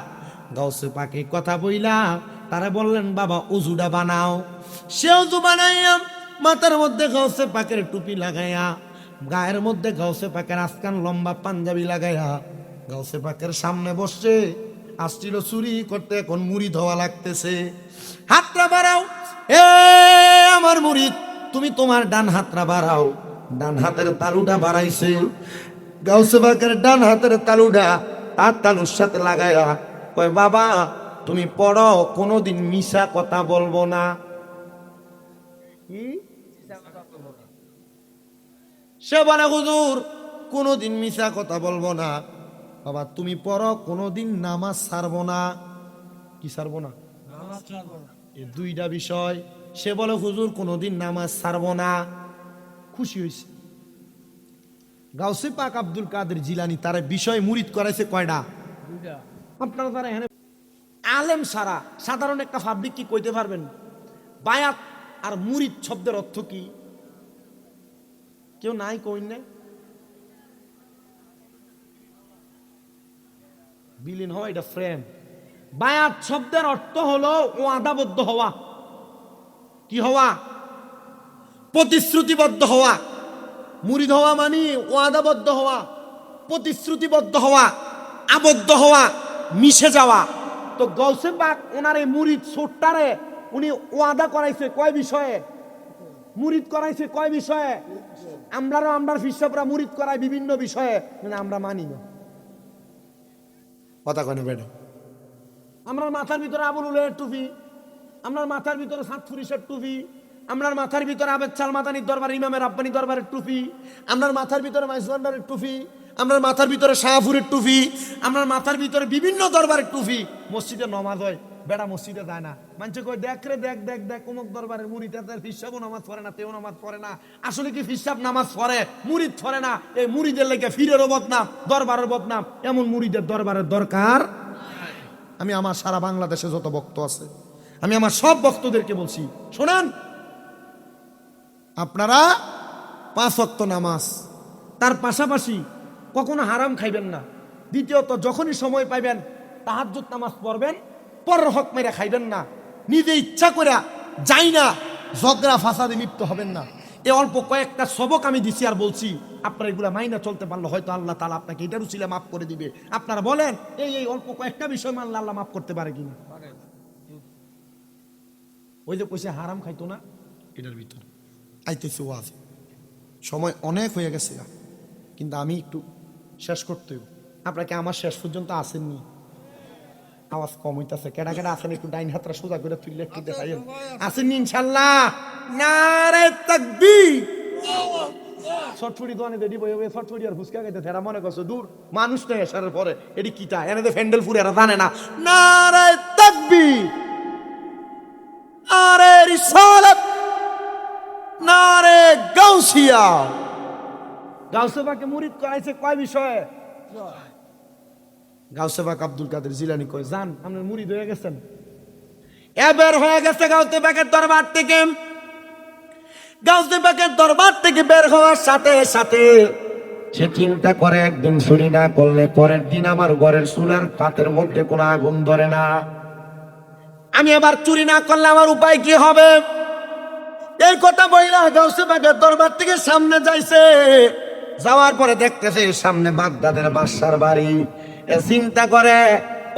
গাউসে পাকে কথা বইলা তারা বললেন, বাবা অজুটা বানাও। সে অজু বানাইয়া মাথার মধ্যে গাউসে পাকের টুপি লাগাইয়া, গায়ের মধ্যে গাউসে পাকের আসকান লম্বা পাঞ্জাবি লাগাইয়া গাউসে পাকের সামনে বসছে। আসছিল চুরি করতে, এখন মুরিদ হওয়া লাগতেছে। হাতটা বাড়াও, এ আমার মুরিদ, তুমি তোমার ডান হাতটা বাড়াও। ডান হাতের তালুটা বাড়াইছে, গাউসে পাকের ডান হাতের তালুটা তার তালুর সাথে লাগাইয়া কয়, বাবা তুমি পড়ো, কোনোদিন মিশা কথা বলবো না। সে বলে, হুজুর কোনোদিন মিশা কথা বলবো না। বাবা তুমি পড়ো, কোনোদিন নামাজ ছাড়বো না। কি ছাড়বো না? এই দুইটা বিষয়। সে বলে, হুজুর কোনোদিন নামাজ ছাড়বো না। খুশি হয়েছে। গাউসে পাক আব্দুল কাদের জিলানী তার বিষয় মুরিদ করাইছে কয়টা? আপনারা তারা এখানে আলেম সারা সাধারণ একটা পাবলিক কি কইতে পারবেন বায়াত আর মুরিদ শব্দের অর্থ কি? কেউ নাই কইন না। বিলীন হওয়া, এটা ফ্রেম। বায়াত শব্দের অর্থ হলো ওয়াদাবদ্ধ হওয়া। কি হওয়া? প্রতিশ্রুতিবদ্ধ হওয়া। মুরিদ হওয়া মানে ওয়াদাবদ্ধ হওয়া, প্রতিশ্রুতিবদ্ধ হওয়া, আবদ্ধ হওয়া, মিশে যাওয়া। তো গাউসে পাক ওনার এই মুরিদ ছোট্টারে উনি ওয়াদা করাইছে কয় বিষয়ে? মুরিদ করাইছে কয় বিষয়ে? আমরার ফিসাবরা মুরিদ করায় বিভিন্ন বিষয়ে, মানে আমরা মানি না। কথা কয় না বেটা। আমরার মাথার ভিতরে আবুল উলের টুপি, আমরার মাথার ভিতরে সাতফুরিশের টুপি, আমরার মাথার ভিতরে আবেদ চাল মাদানির দরবার, ইমামের আব্বানি দরবারের টুপি, আমরার মাথার ভিতরে মাইজবান্ডারের টুপি, আমরার মাথার ভিতরে শাহপুরের টুপি, আমরার মাথার ভিতরে বিভিন্ন দরবারের টুপি। মসজিদে নমাজ হয়, বেড়া মসজিদে যায় না। মানুষ কই দেখ রে দেখ দেখ দেখ অমুক দরবারের মুরিদ ফিসাবও নামাজ পড়ে না, তেও নামাজ পড়ে না। আসলে কি ফিসাব নামাজ পড়ে, মুরিদ পড়ে না। এই মুরিদের লেগে ফিরেরও বদনাম, দরবারের বদনাম। এমন মুরিদের দরবারের দরকার। আমি আমার সারা বাংলাদেশে যত ভক্ত আছে, আমি আমার সব ভক্তদেরকে বলছি, শোনেন, আপনারা 5 ওয়াক্ত নামাজ, তার পাশাপাশি কখনো হারাম খাইবেন না। দ্বিতীয়ত যখনই সময় পাইবেন তাহাজ্জুদ নামাজ পড়বেন, পরের হক মেরে খাইবেন না। নিজে ইচ্ছা করে যাই না ঝগড়া ফাসাদে লিপ্ত হবেন না। এই অল্প কয়েকটা সবক আমি দিছি আর বলছি, আপনারা এগুলা মাইনা চলতে পারলে হয়তো আল্লাহ তাআলা আপনাকে এটার উসিলা মাফ করে দিবে। আপনারা বলেন এই অল্প কয়েকটা বিষয় মানলে আল্লাহ মাফ করতে পারে কিনা? ওই যে কইছে হারাম খাইতো না, এটার ভিতরে আইতেছে ওয়াজ। সময় অনেক হয়ে গেছে, কিন্তু আমি একটু শেষ করতে। আপনাকে আমার শেষ পর্যন্ত আসেননি, আওয়াজ কম হইতাছে। কেডা কেডা আসেন একটু ডাইন হাতটা সোজা করে তুললে একটু দেখাইন। আসেননি ইনশাআল্লাহ? নারে তাকবীর। ছটফুড়ি দোয়ানে দেডি বই হবে, ছটফুড়ি আর ফুসকা খাইতে এরা মনে করছে দূর মানুষ নয় এসারের পরে এটি কিটা এনে ফ্যান্ডেল ফুরে এরা জানে না। নারে তাকবীর, নারে রিসালাত, নারে গাউসিয়া। গাউসে পাকে মুরিদ করাইছে কয় বিষয়ে? গাউসে পাক আব্দুল কাদের জিলানী কয়, যান আপনার মুরিদ হয়ে গেছেন। এবার হয়ে গেছে গাউসে পাকের দরবার থেকে। গাউসে পাকের দরবার থেকে বের হওয়ার সাথে সাথে সে চিন্তা করে, একদিন চুরি না করলে পরের দিন আমার ঘরের চুলার পাতের মধ্যে কোনো আগুন ধরে না। আমি আবার চুরি না করলে আমার উপায় কি হবে? এই কথা বইলা গাউসে পাকের দরবার থেকে সামনে যাইছে। যাওয়ার পরে দেখতেছে সামনে বাগদাদের বাদশার বাড়ি। এ চিন্তা করে,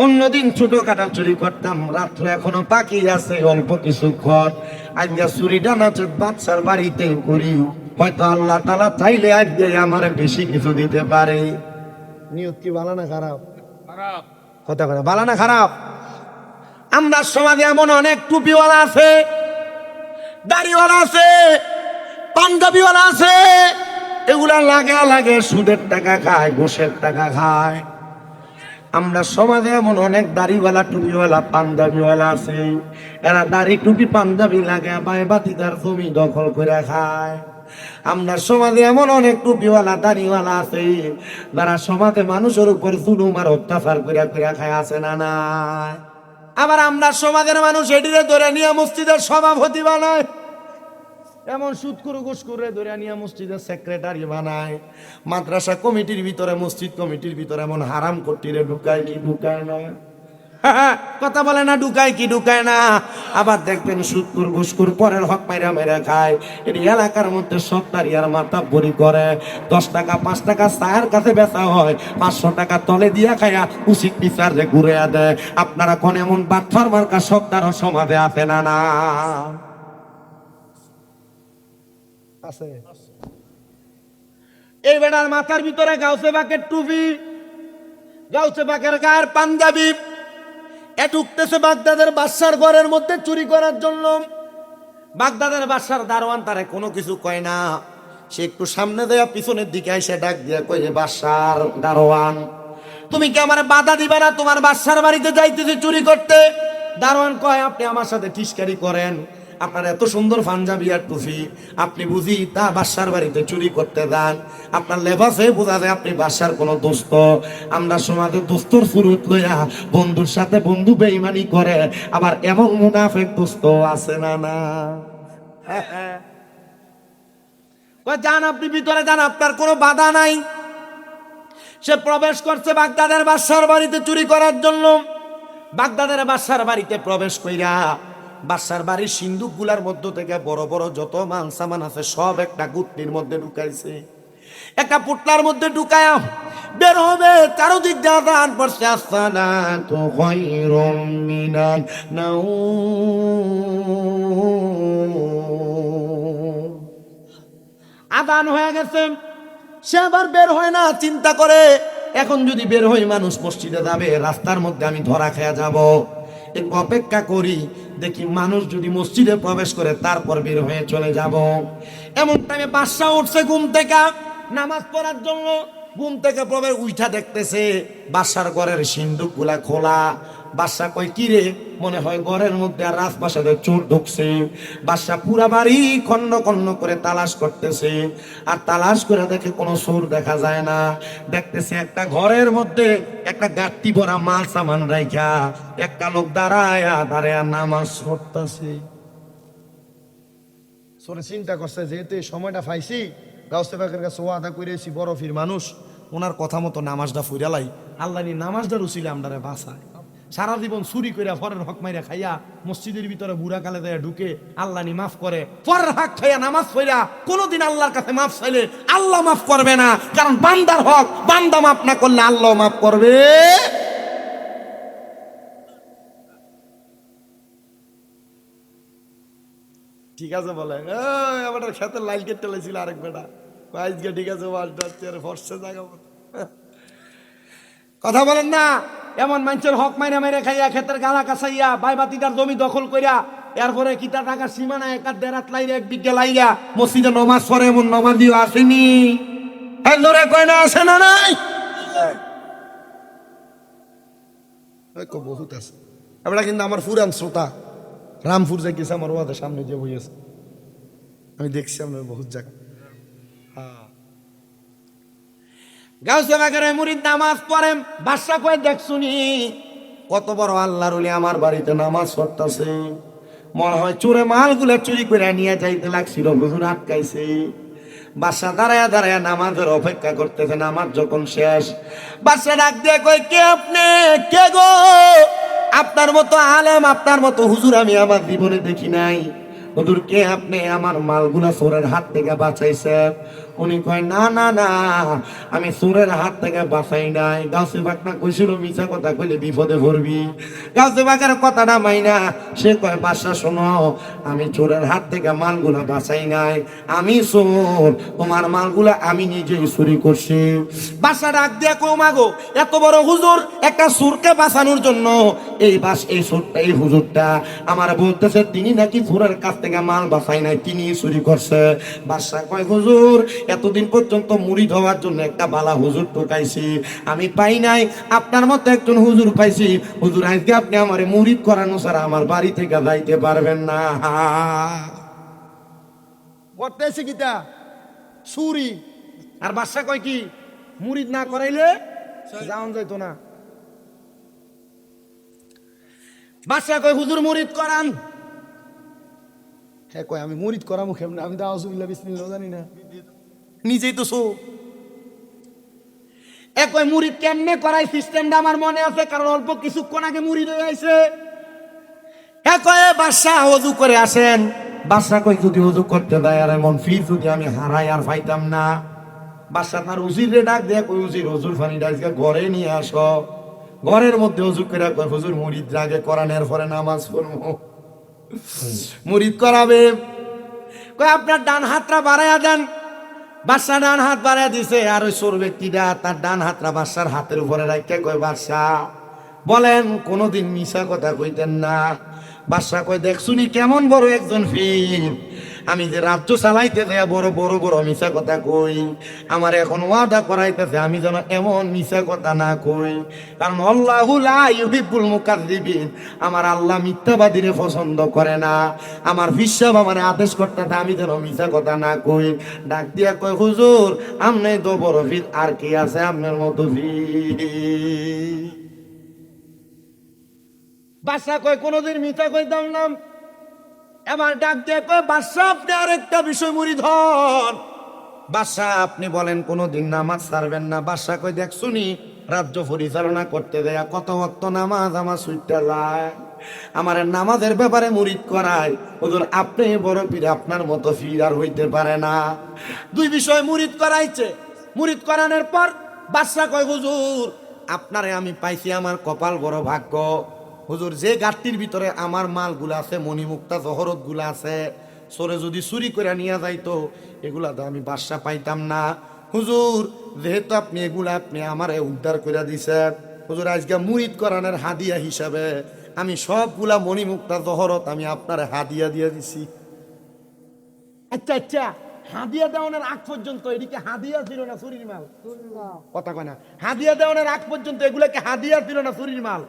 অন্যদিন ছোটখাটো চুরি করতাম, রাত্রে এখনো বাকি আছে অল্প কিছুক্ষণ, আজকে চুরিটা নাচে বাদশার বাড়িতে করি, হয়তো আল্লাহ তাআলা চাইলে আজকে আমার বেশি কিছু দিতে পারে। নিয়ত কি ভালো না খারাপ? কথা বলে ভালো না খারাপ? আমরা সমাজে এমন অনেক টুপিওয়ালা আছে, দাড়িওয়ালা আছে, পাঞ্জাবিওয়ালা আছে, এগুলা লাগে লাগে সুদের টাকা খায়, ঘুষের টাকা খায়। আমরা সমাজে এমন অনেক দাড়িওয়ালা, টুপিওয়ালা, পাঞ্জাবিওয়ালা আছে, এরা দাড়ি টুপি পাঞ্জাবি লাগে বাতিদার জমি দখল করে খায়। আমরা সমাজে এমন অনেক টুপিওয়ালা, দাড়িওয়ালা আছে, যারা সমাজে মানুষের উপর জুলুম আর অত্যাচার করে খায়, আছে না না? আবার আমরা সমাজের মানুষ এটিরে ধরে নিয়ে মসজিদের সভাপতি বানায়, এমন সুদখোর ঘুষখোরে ধরে নিয়ে মসজিদের সেক্রেটারি বানায়, মাদ্রাসা কমিটির ভিতরে, মসজিদ কমিটির ভিতরে এমন হারাম কর্তৃরে ঢুকায় কি ঢুকায় না? কথা বলে না, ঢুকায় কি ঢুকায় না? আবার দেখবেন সুদখোর ঘুষখোর পরের হক মাইরা মেরা খায়। এর এলাকার মধ্যে সত্তারি আর মাথা বড়ি করে, 10 টাকা 5 টাকা চায়ের কাছে বেচা হয়, 500 টাকা তলে দিয়া খায়া উচিত বিচার যে ঘুরে দেয়। আপনারা কোন এমন বাটফার মার্কা সত্তার সমাজে আছে না না? আছে। এই বেটার মাথার ভিতরে গাউসে পাকের টুপি, গাউসে পাকের গায়ের পাঞ্জাবি, এ ঢুকতেছে বাগদাদের বাদশার ঘরের মধ্যে চুরি করার জন্য। বাগদাদের বাদশার দারোয়ান তারে কোনো কিছু কয় না, সে একটু সামনে দেয়া পিছনের দিকে এসে ডাক দিয়ে কয়, বাদশার দারোয়ান, তুমি কি আমার বাধা দিবে না? তোমার বাদশার বাড়িতে যাইতেছি চুরি করতে। দারোয়ান কয়, আপনি আমার সাথে টিস্কারি করেন, আপনার এত সুন্দর পাঞ্জাবি আর টুপি, আপনি বুঝি তা বাদশার বাড়িতে চুরি করতে যান? আপনার লেবাসে বোঝা যায় আপনি বাদশার কোনো দোস্ত। আমরা সমাজে দোস্তর সুরত লইয়া বন্ধুর সাথে বন্ধু বেঈমানি করে, আবার এমন মুনাফিক দোস্ত আছে না না? যান আপনি ভিতরে যান, আপনার কোনো বাধা নাই। সে প্রবেশ করছে বাগদাদের বাদশার বাড়িতে চুরি করার জন্য। বাগদাদের বাদশার বাড়িতে প্রবেশ কইরা বাদশার বাড়ির সিন্দুক গুলার মধ্য থেকে বড় বড় যত মান সামান আছে সব একটা গুটনির মধ্যে ঢুকাইছে, একটা পুটলার মধ্যে ঢুকায়া বের হবে। চারদিক দিয়ে আযান পড়ছে, আসসালাতু খায়রুম মিনান নাওম। আযান হয়ে গেছে, সে আবার বের হয় না। চিন্তা করে, এখন যদি বের হই মানুষ মসজিদে যাবে, রাস্তার মধ্যে আমি ধরা খেয়ে যাব, একটু অপেক্ষা করি, দেখি মানুষ যদি মসজিদে প্রবেশ করে তারপর বের হয়ে চলে যাব। এমন টাইমে বাদশা উঠছে ঘুম থেকে নামাজ পড়ার জন্য। ঘুম থেকে প্রবেশ উঠা দেখতেছে বাদশার ঘরের সিন্দুক গুলা খোলা। বাদশা কয়, কি রে? মনে হয় ঘরের মধ্যে আর রাজপ্রাসাদে চোর ঢুকছে। বাদশা পুরা বাড়ি খন্ড খন্ড করে তালাশ করতেছে, আর তালাশ করে দেখে কোনো চোর দেখা যায় না। দেখতেছে একটা ঘরের মধ্যে একটা গাঁটটি ভরা মাল সামান রাইখা একটা লোক দাঁড়ায় নামাজ পড়তেছে। সরে চিন্তা করছে, যেহেতু এই সময়টা পাইছি, গাউসে পাকের কাছে ওয়াদা করেছি, বরফির মানুষ, ওনার কথা মতো নামাজটা ফুরালাই, আল্লাহ নি নামাজটা রুচিলে আমরারে বাঁচায়। সারা জীবন চুরি করে পরের হক মাইরা খাইয়া মসজিদের ভিতরে বুড়া কালে দেয়া ঢুকে আল্লাহ নি মাফ করে, পরের হক খাইয়া নামাজ পড়া কোনোদিন আল্লাহর কাছে মাফ চাইলে আল্লাহ মাফ করবে না, কারণ বান্দার হক বান্দা মাফ না করলে আল্লাহ মাফ করবে। ঠিক আছে বলে, আমার খেতে লাইল কেটে লেছিল আরেক বেটা, আজকে ঠিক আছে ফর্সে জায়গা কথা বলেন না। এমন মানুষের হক মাইরা মেরে খাইয়া খেতের গালা কাছাইয়া বাইবাতিটার জমি দখল কইরা এরপরে কিতা টাকার সীমানা একাত দেড়াত লাইরা 1 বিঘা লাইয়া মসজিদে নমাজ পড়ে, এমন নমাজিও আসেনি। ধরে কয় না, আসে না? নাই বহুত আছে। আমরা কিন্তু আমার ফুরান শ্রোতা রামপুর যে গেছে, আমার ওয়াদের সামনে যে বই আছে, আমি দেখছি আমরা বহুত জায়গা। গাউসে বাগের মুরিদ নামাজ পড়েন, বাদশা কয় দেখছুনি কত বড় আল্লাহর ওলি আমার বাড়িতে নামাজ পড়তাছে, মনে হয় চোরে মালগুলো চুরি করে নিয়ে যাইতে লাগছিল, হুজুর আটকাইছে। বাদশা দাঁড়ায় দাঁড়ায় নামাজের অপেক্ষা করতেছে, নামাজ যখন শেষ বাদশা ডাক দিয়ে কয় কে আপনি, কে গো? আপনার মতো আলেম, আপনার মতো হুজুর আমি আমার জীবনে দেখি নাই। হুজুর কে আপনি? আমার মালগুলা চোরের হাত থেকে বাঁচাইছে। উনি কয় না না না, আমি চোরের হাত থেকে বাঁচাই নাই। গাউসে বাগ না কইছিল মিছা কথা কইলে বিপদে পড়বি। গাউসে বাগের কথাটা মাইনা সে কয় বাদশা শোনো, আমি চোরের হাত থেকে মালগুলা বাঁচাই নাই, আমি চোর, তোমার মালগুলা আমি নিজেই চুরি করছি। বাদশা ডাক দিয়া কই মাগো, এত বড় হুজুর একটা চোরকে বাঁচানোর জন্য এই হুজুরটা আমার বলতেছে তিনি নাকি চোরের কাছ থেকে মাল বাঁচাই নাই, তিনি চুরি করছে। বাদশা কয় হুজুর এতদিন পর্যন্ত মুরিদ হওয়ার জন্য একটা বালা হুজুর ঢুকাইছি, আমি পাই নাই, আপনার মতো একজন হুজুর পাইছি। হুজুর আজকে আপনি আমারে মুরিদ করানো ছাড়া আমার বাড়ি থেকে যাইতে পারবেন না। করতেছে কিতা চুরি। আর বাদশা কয় কি মুরিদ না করাইলে যাওন যাইতো না। বাদশা কয় হুজুর মুরিদ করান। হ্যাঁ কয় আমি মুরিদ করামু কেমনে, আমি তো আউযুবিল্লাহ বিসমিল্লাহ জানি না, নিজেই তো সো। এ কয় মুরিদ কেমনে করাই সিস্টেমটা আমার মনে আছে, কারণ অল্প কিছুক্ষণ আগে মুরিদ হয়ে আইছে। এ কয় বাদশা ওযু করে আসেন। বাদশা কয় যদি ওযু করতে দেয় আর এমন ফির যদি আমি হারাই আর পাইতাম না। বাদশা তার উজিরে ডাক দিয়ে কই উজির ওযুর পানিটা আজকে ঘরে নিয়ে আসো। ঘরের মধ্যে ওযু করে কয় হুজুর মুরিদ আগে কোরআনের পরে নামাজ পড়বো। মুরিদ করাবে, কয় আপনার ডান হাতটা বাড়াইয়া দেন। বাদশা ডান হাত বাড়াইয়া দিছে, আর ওই চোর ব্যক্তিটা তার ডান হাতটা বাদশার হাতের উপরে রাখতে কয় বাদশা বলেন কোনদিন মিছা কথা কইতেন না। বাদশা কয় দেখছুনি কেমন বড় একজন ফির, আমি যে রাজ্য চালাইতে যায় বড় বড় বড় মিছা কথা কই, আমার এখন ওয়াদা করাইতেছে আমি যেন এমন মিছা কথা না কই, কারণ আল্লাহু লা ইউহিব্বুল মুকাযযিবিন, আমার আল্লাহ মিথ্যাবাদীরে পছন্দ করে না। আমার বিশ্বাস আমার আদেশ করতেছে আমি যেন মিছা কথা না কই। ডাক দিয়া কয় হুজুর আমনে তো বড় ফির, আর কি আছে আপনার মতো ফির? বাদশা কয় কোনদিন মিথ্যা কইতাম না। এবার ডাক দিয়ে কয় বাদশা আপনি আরেকটা বিষয় মুরিদ হন। বাদশা আপনি বলেন কোনদিন নামাজ ছাড়বেন না। বাদশা কয় দেখছুনি রাজ্য পরিচালনা করতে দেয়া কত ওয়াক্ত নামাজ আমার সুইটটা যায়, আমার নামাজের ব্যাপারে মুরিদ করায়। হুজুর আপনি বড় পীর, আপনার মতো পীর আর হইতে পারে না। দুই বিষয় মুরিদ করাইছে। মুরিদ করানোর পর বাদশা কয় হুজুর আপনারে আমি পাইছি, আমার কপাল বড় ভাগ্য। হুজুর যে গাড়টির ভিতরে আমার মালগুলা আছে, মণিমুক্তা জহরত গুলা আছে, চোরে যদি চুরি করে নিয়ে যাইতো এগুলা তো আমি বাদশা পাইতাম না। হুজুর যেহেতু আপনি এগুলা আপনি আমারে উদ্ধার করে দিছেন, হুজুর আজকে মুরিদ করানোর হাদিয়া হিসাবে আমি সবগুলা মণিমুক্তা জহরত আমি আপনার হাদিয়া দিয়ে দিছি। আচ্ছা আচ্ছা, হাদিয়া দেওয়ানোর আগ পর্যন্ত এদিকে হাদিয়া ছিল না চুরির মাল? কথা কয় না, হাদিয়া দেওয়ানোর আগ পর্যন্ত এগুলাকে হাদিয়া ছিল না চুরির মাল?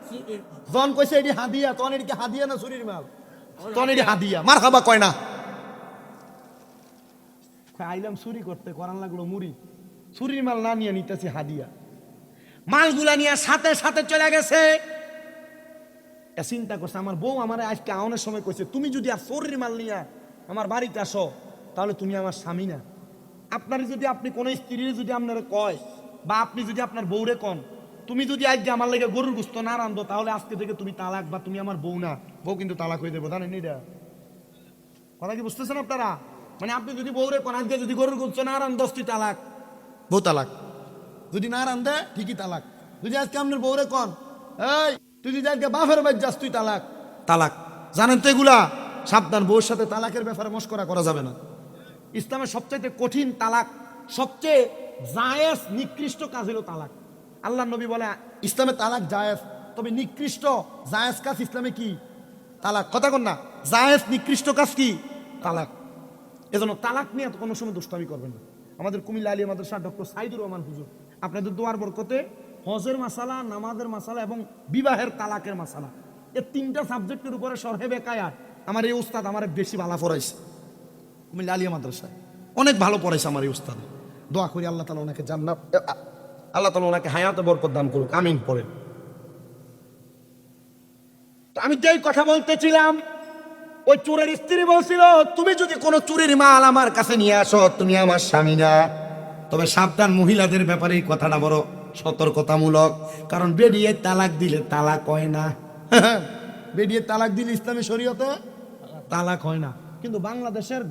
জন কইছে এটি হাদিয়া, তখন এদিকে হাদিয়া না চুরির মাল? তখন এটি হাদিয়া। মার খাবা কয় না, আইলাম চুরি করতে, করান লাগলো মুড়ি, চুরির মাল না নিয়ে নিতেছি হাদিয়া। মালগুলা নিয়ে সাথে সাথে চলে গেছে। চিন্তা করছে আমার বউ আমার আজকে আওনের সময় কইছে তুমি যদি আর চোরের মাল নিয়ে আমার বাড়িতে আসো তাহলে তুমি আমার স্বামী না। আপনার যদি আপনি কোন স্ত্রীর যদি আপনার কয়, বা আপনি যদি আপনার বউরে কন তুমি যদি আজকে আমার লেগে গরুর গোস্ত না রান্ধো তাহলে আজকে থেকে তুমি তালাক, বা তুমি আমার বউ না, বউ কিন্তু তালাক হয়ে দেবো, জানেন এটা কথা কি বুঝতেছেন আপনারা? মানে আপনি যদি বউরে কন আজকে যদি গরুর গোস্ত না রান্ধ তুই তালাক, বউ তালাক, যদি না রান্ধে ঠিকই তালাক। যদি আজকে আপনার বউরে কন এই তুই যদি আজকে বাপের বাড়ি যাস তুই তালাক, তালাক। জানেন তো এগুলা সাবধান, বউর সাথে তালাকের ব্যাপারে মশকরা করা যাবে না। ইসলামের সবচেয়ে কঠিন তালাক, সবচেয়ে জায়েজ নিকৃষ্ট কাজ হলো তালাক। আল্লাহ নবী বলে ইসলামে তালাক জায়েজ, তবে নিকৃষ্ট জায়েজ কাজ ইসলামে কি? তালাক। কথা কন না, জায়েজ নিকৃষ্ট কাজ কি? তালাক। এজন্য তালাক নিয়ে কোনো সময় দুষ্টামি করবেন না। আমাদের কুমিল্লা আলিয়া মাদ্রাসা ডক্টর সাইদুর রহমান হুজুর আপনাদের দোয়ার বরকতে হজের মাসালা, নামাজের মাসালা এবং বিবাহের তালাকের মাসালা, এই তিনটা সাবজেক্টের উপরে শরহে বেকায়া আমার এই উস্তাদ আমার বেশি ভালো পড়াইছে। কুমিল্লা আলিয়া মাদ্রাসায় অনেক ভালো পড়াইছে আমার এই উস্তাদ। দোয়া করি আল্লাহ তাআলা ওনাকে জান্নাত আল্লাহ তাআলা ওনাকে হায়াতে বরকত দান করুক, আমিন পড়েন। তো আমি যেই কথা বলতেছিলাম, ওই চোরের স্ত্রী বলছিল, তুমি যদি কোনো চুরির মাল আমার কাছে নিয়ে আসো, তুমি আমার স্বামী না। তবে সাবধান, মহিলাদের ব্যাপারে এই কথাটা বড় সতর্কতামূলক, কারণ বেরিয়ে তালাক দিলে তালাক হয় না। বেরিয়ে তালাক দিলে ইসলামী শরীয়তে তালাক হয় না, কিন্তু বাংলাদেশের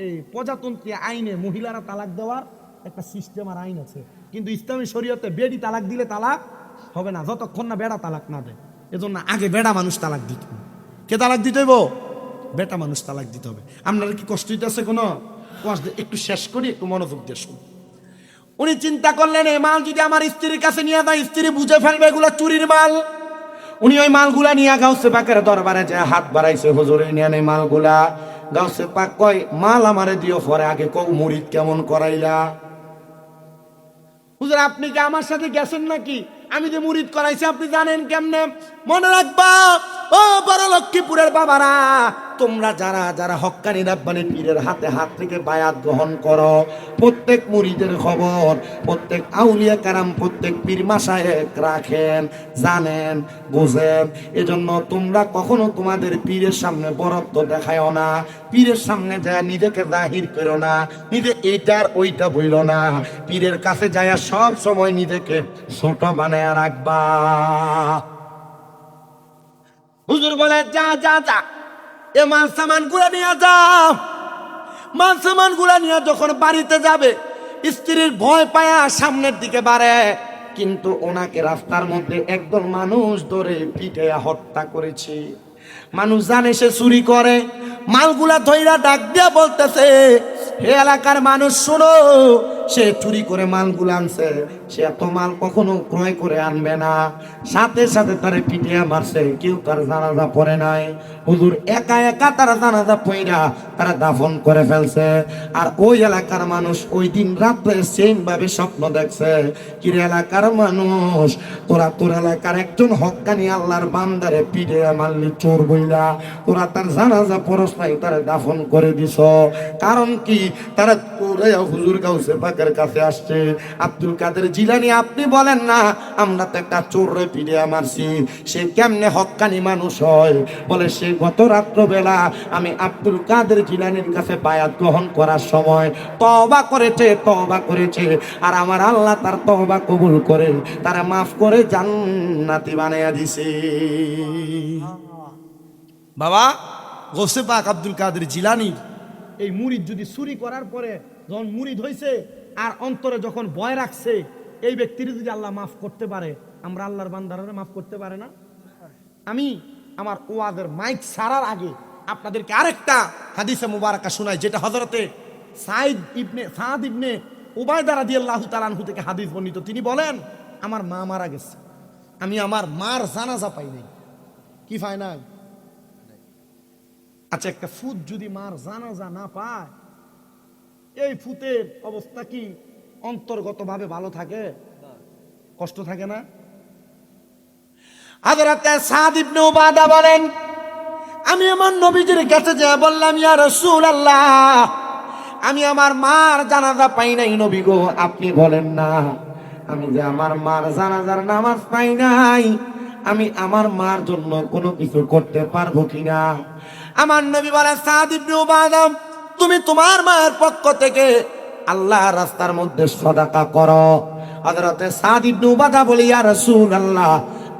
এই প্রজাতন্ত্রী আইনে মহিলারা তালাক দেওয়ার একটা সিস্টেম আর আইন আছে, কিন্তু ইসলামী শরীয়তে বেডি তালাক দিলে তালাক হবে না যতক্ষণ না বেড়া তালাক না দেয়। এজন্য আগে বেড়া মানুষ তালাক দিতে হবে। কে তালাক দিতে হইব? বেটা মানুষ তালাক দিতে হবে। আপনার কি কষ্ট হইতেছে কোনো? একটু শেষ করি, একটু মনোযোগ দিয়ে শুনুন। উনি চিন্তা করলেন, এই মাল যদি আমার স্ত্রীর কাছে নিয়ে যায়, স্ত্রী বুঝে ফেলবে এগুলা চুরির মাল। উনি ওই মালগুলা নিয়ে গাউসে পাকের দরবারে যায় হাত বাড়াইছে, হুজুর নিয়ে নেই মালগুলা। গাউসে পাক কয়, মাল আমারে দিও, পরে আগে কও মুরিদ কেমন করাইলা। হুজুর আপনি কি আমার সাথে গেছেন নাকি? আমি যে মুরিদ করাইছি আপনি জানেন কেমনে? মনে রাখবা ও বড় লক্ষ্মীপুরের বাবারা, তোমরা যারা যারা হক্কানি রাব্বানি পীরের হাতে হাত থেকে বায়াত গ্রহণ করো, প্রত্যেক মুরিদের খবর প্রত্যেক আউলিয়া কারাম, প্রত্যেক পীর মাশায়েখ রাখেন, জানেন, বুঝেন। এজন্য তোমরা কখনো তোমাদের পীরের সামনে বরত্ব দেখায়ও না, পীরের সামনে যায় নিজেকে জাহির করো না, নিজে এইটার ওইটা বইল না। পীরের কাছে যায় সব সময় নিজেকে ছোট বানায় রাখবা। হুজুর বলে, যা যা যা, এ মাল সামান গুলা নিয়ে যাও। মাল সামান গুলা নিয়ে যখন বাড়িতে যাবে, স্ত্রীর ভয় পায়া সামনের দিকে বাড়ে, কিন্তু ওনাকে রাস্তার মধ্যে একদল মানুষ ধরে পিটে হত্যা করেছে। মানুষ জানে সে চুরি করে, মালগুলা ধইরা ডাক দিয়া বলতেছে, হে এলাকার মানুষ শোনো, সে চুরি করে মালগুলা আনছে, সে এত মাল কখনো ক্রয় করে আনবে না। সাথে সাথে তারে পিটিয়া মারছে, কেউ তার জানাজা পড়ে নাই। হুজুর একা একা তারা জানাজা পইরা তারা দাফন করে ফেলছে। আর ওই এলাকার মানুষ ওই দিন রাত্রে সেম ভাবে স্বপ্ন দেখছে, কিরে এলাকার মানুষ, তোরা তোর এলাকার একজন হক্কানি আল্লাহর বান্দারে পিটিয়া মারলি চোর বইলা, তোরা তার জানাজা পরশ নাই, তারা দাফন করে দিছ। কারণ কি? তারা হুজুর গাউসে পাকের কাছে আসছে। আব্দুল কাদের জিলানী, আপনি বলেন না আমরা তো একটা চোররে পিটিয়া মারছি, সে কেমনে হক্কানি মানুষ হয়? বলে, সে গত রাত্র বেলা আমি আব্দুল কাদের জিলানীর কাছে বায়াত গ্রহণ করার সময় তওবা করেছে, আর আমার আল্লাহ তার তওবা কবুল করে তারা মাফ করে জান্নাতি বানাইয়া দিছে। বাবা, গৌসে পাক আব্দুল কাদের জিলানী এই মুরিদ যদি চুরি করার পরে যখন মুরিদ হয়েছে আর অন্তরে যখন ভয় রাখছে, এই ব্যক্তির যদি আল্লাহ মাফ করতে পারে, আমরা আল্লাহর বান্দারা মাফ করতে পারে না? আমি আমার ওয়াজের মাইক ছাড়ার আগে আপনাদেরকে আরেকটা হাদিসে মুবারাকা শোনাই, যেটা হযরতে সাদ ইবনে উবায়দা রাদিয়াল্লাহু তাআলা আনহু থেকে হাদিস বর্ণিত। তিনি বলেন, আমার মা মারা গেছে, আমি আমার মার জানাজা পাই নাই। কি পাই নাই? আচ্ছা, একটা ফুত যদি মার জানাজা না পায়, এই ফুতের অবস্থা কি অন্তর্গতভাবে ভালো থাকে? কষ্ট থাকে না? হযরতে সাদ ইবনে উবাদা বলেন, আমি আমার নবীজির কাছে যা বললাম, ইয়া রাসূলুল্লাহ, আমি আমার মার জানাজা পাই নাই। নবী গো, আপনি বলেন না আমি যে আমার মার জানাজার নামাজ পাই নাই, আমি আমার মার জন্য কোনো কিছু করতে পারবো কিনা? আমার নবী বলে, সাদ ইবনে উবাদা, তুমি তোমার মায়ের পক্ষ থেকে আল্লাহর রাস্তার মধ্যে সদাকা করো। হযরতে সাদ ইবনে উবাদা বলে, ইয়া রাসূলুল্লাহ,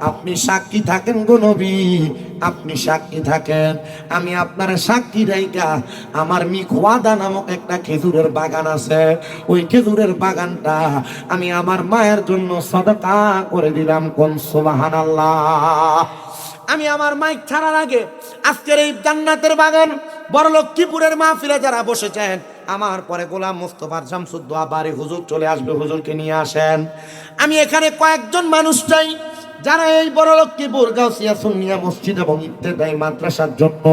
আপনি সাক্ষী থাকেন গো নবী, আপনি সাক্ষী থাকেন। আমি আপনার সাক্ষী রাইখা আমার মিখওয়াদা নামক একটা খেজুরের বাগান আছে, ওই খেজুরের বাগানটা আমি আমার মায়ের জন্য সদকা করে দিলাম। কোন সুবহানাল্লাহ। আমি আমার মাইক ছাড়ার আগে আজকের এই জান্নাতের বাগান বড় লক্ষ্মীপুরের মাহফিলে যারা বসেছেন, আমার পরে গোলাম মুস্তাফা শামসুদ্দোহা বাড়ি হুজুর চলে আসবে, হুজুরকে নিয়ে আসেন। আমি এখানে কয়েকজন মানুষ চাই যারা এই বড় লক্ষ্মীপুর গাউসিয়া সুন্নিয়া মসজিদ এবং ইবতেদায়ী মাদ্রাসার জন্য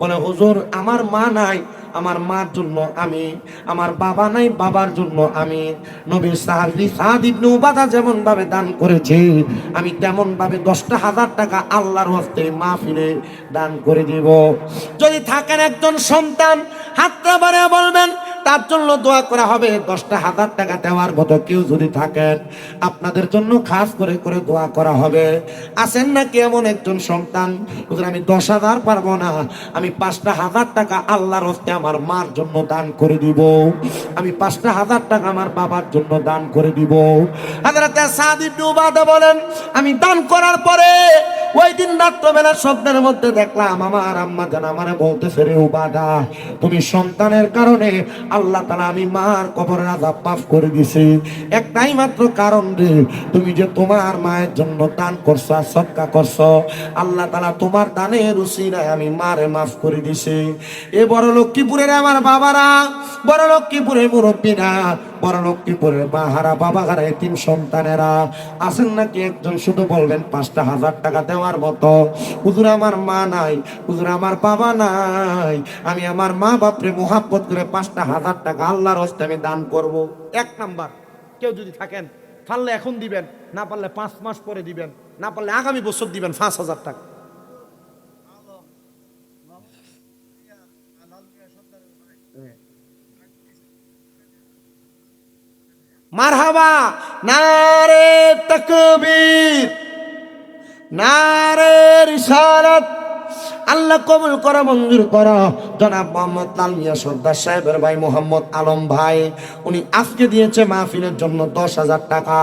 বলে, হুজুর আমার মা নাই, আমার মার জন্য আমি, আমার বাবা নাই, বাবার জন্য আমি। নবীর সাহাবী সাদ ইবনে উবাদা যেমন ভাবে দান করেছে, আমি তেমন ভাবে 10,000 টাকা আল্লাহর হস্তে মাহফিলে দান করে দিব। যদি থাকেন একজন সন্তান, হাতটা বাড়িয়ে বলবেন, তার জন্য দোয়া করা হবে। 10,000 টাকা দেওয়ার মতো কেউ যদি থাকেন, আপনাদের জন্য খাস করে করে দোয়া করা হবে। আছেন নাকি এমন একজন সন্তান, হুজুর আমি 10,000 পারবো না, আমি 5,000 টাকা আল্লাহর হস্তে আমার মার জন্য দান করে দিব, আমি 5,000 টাকা আমার বাবার জন্য দান করে দিব। হযরত সাদ ইবনে উবাদা বলেন, আমি দান করার পরে ওই দিন রাত্রবেলা স্বপ্নের মধ্যে দেখলাম আমার আম্মা জান আমারে বলতেছে, রে উবাদা, তুমি সন্তানের কারণে আল্লাহ তাআলা আমি মার কবরের আযাব মাফ করে দিছি। একটাই মাত্র কারণ রে, তুমি যে তোমার মায়ের জন্য দান করছো, সদকা করছো, আল্লাহ তাআলা তোমার দানের উসিলায় আমি মারে মাফ করে দিছি। এ বড় লক্ষ্মীপুরের আমার বাবারা, বড় লক্ষ্মীপুরের মুরব্বীরা, বড় লক্ষ্মীপুরের মা হারা বাবা হারা এতিম সন্তানেরা আছেন নাকি একজন শুধু বলবেন 5,000 টাকা দেওয়ার মতো? হুজুর আমার মা নাই, হুজুর আমার বাবা নাই, আমি আমার মা বাপরে মোহাব্বত করে 5,000 টাকা আল্লাহর হস্তে আমি দান করব। এক নাম্বার, কেউ যদি থাকেন পারলে এখন দিবেন, না পারলে 5 মাস পরে দিবেন, না পারলে আগামী বছর দিবেন 5,000 টাকা। মারহাবা, নারে তাকবীর, নারে রিসালাত। আল্লাহ কবুল করা, মঞ্জুর করা। জনাব মোহাম্মদ লাল মিয়া সর্দার সাহেবের ভাই মোহাম্মদ আলম ভাই, উনি আজকে দিয়েছে মাহফিলের জন্য 10,000 টাকা,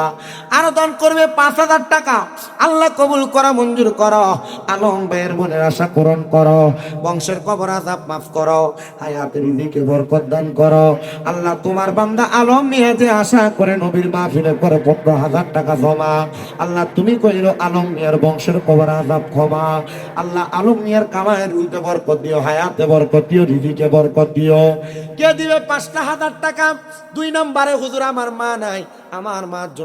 আরো দান করবে 5,000 টাকা। আল্লাহ কবুল করা, মঞ্জুর করো। আলম ভাইয়ের মনের আশা পূরণ করো, বংশের কবর আযাব মাফ করো, হায়াতের রিজিকে বরকত দান করো। আল্লাহ তোমার বান্দা আলম মিয়া যে আশা করে নবীর মাহফিলে করে 15,000 টাকা জমা, আল্লাহ তুমি কইলো আলম মিয়ার বংশের কবর আযাব ক্ষমা। আল্লাহ আলম মিয়ার কামায়ের রুইতে বরকত দিও, হায়াতে বরকত দিও, রিজিকে বরকত দিও। কে দিবে 5,000 টাকা? 2 নম্বরে, হুজুর আমার মা নাই, আমার মার জন্য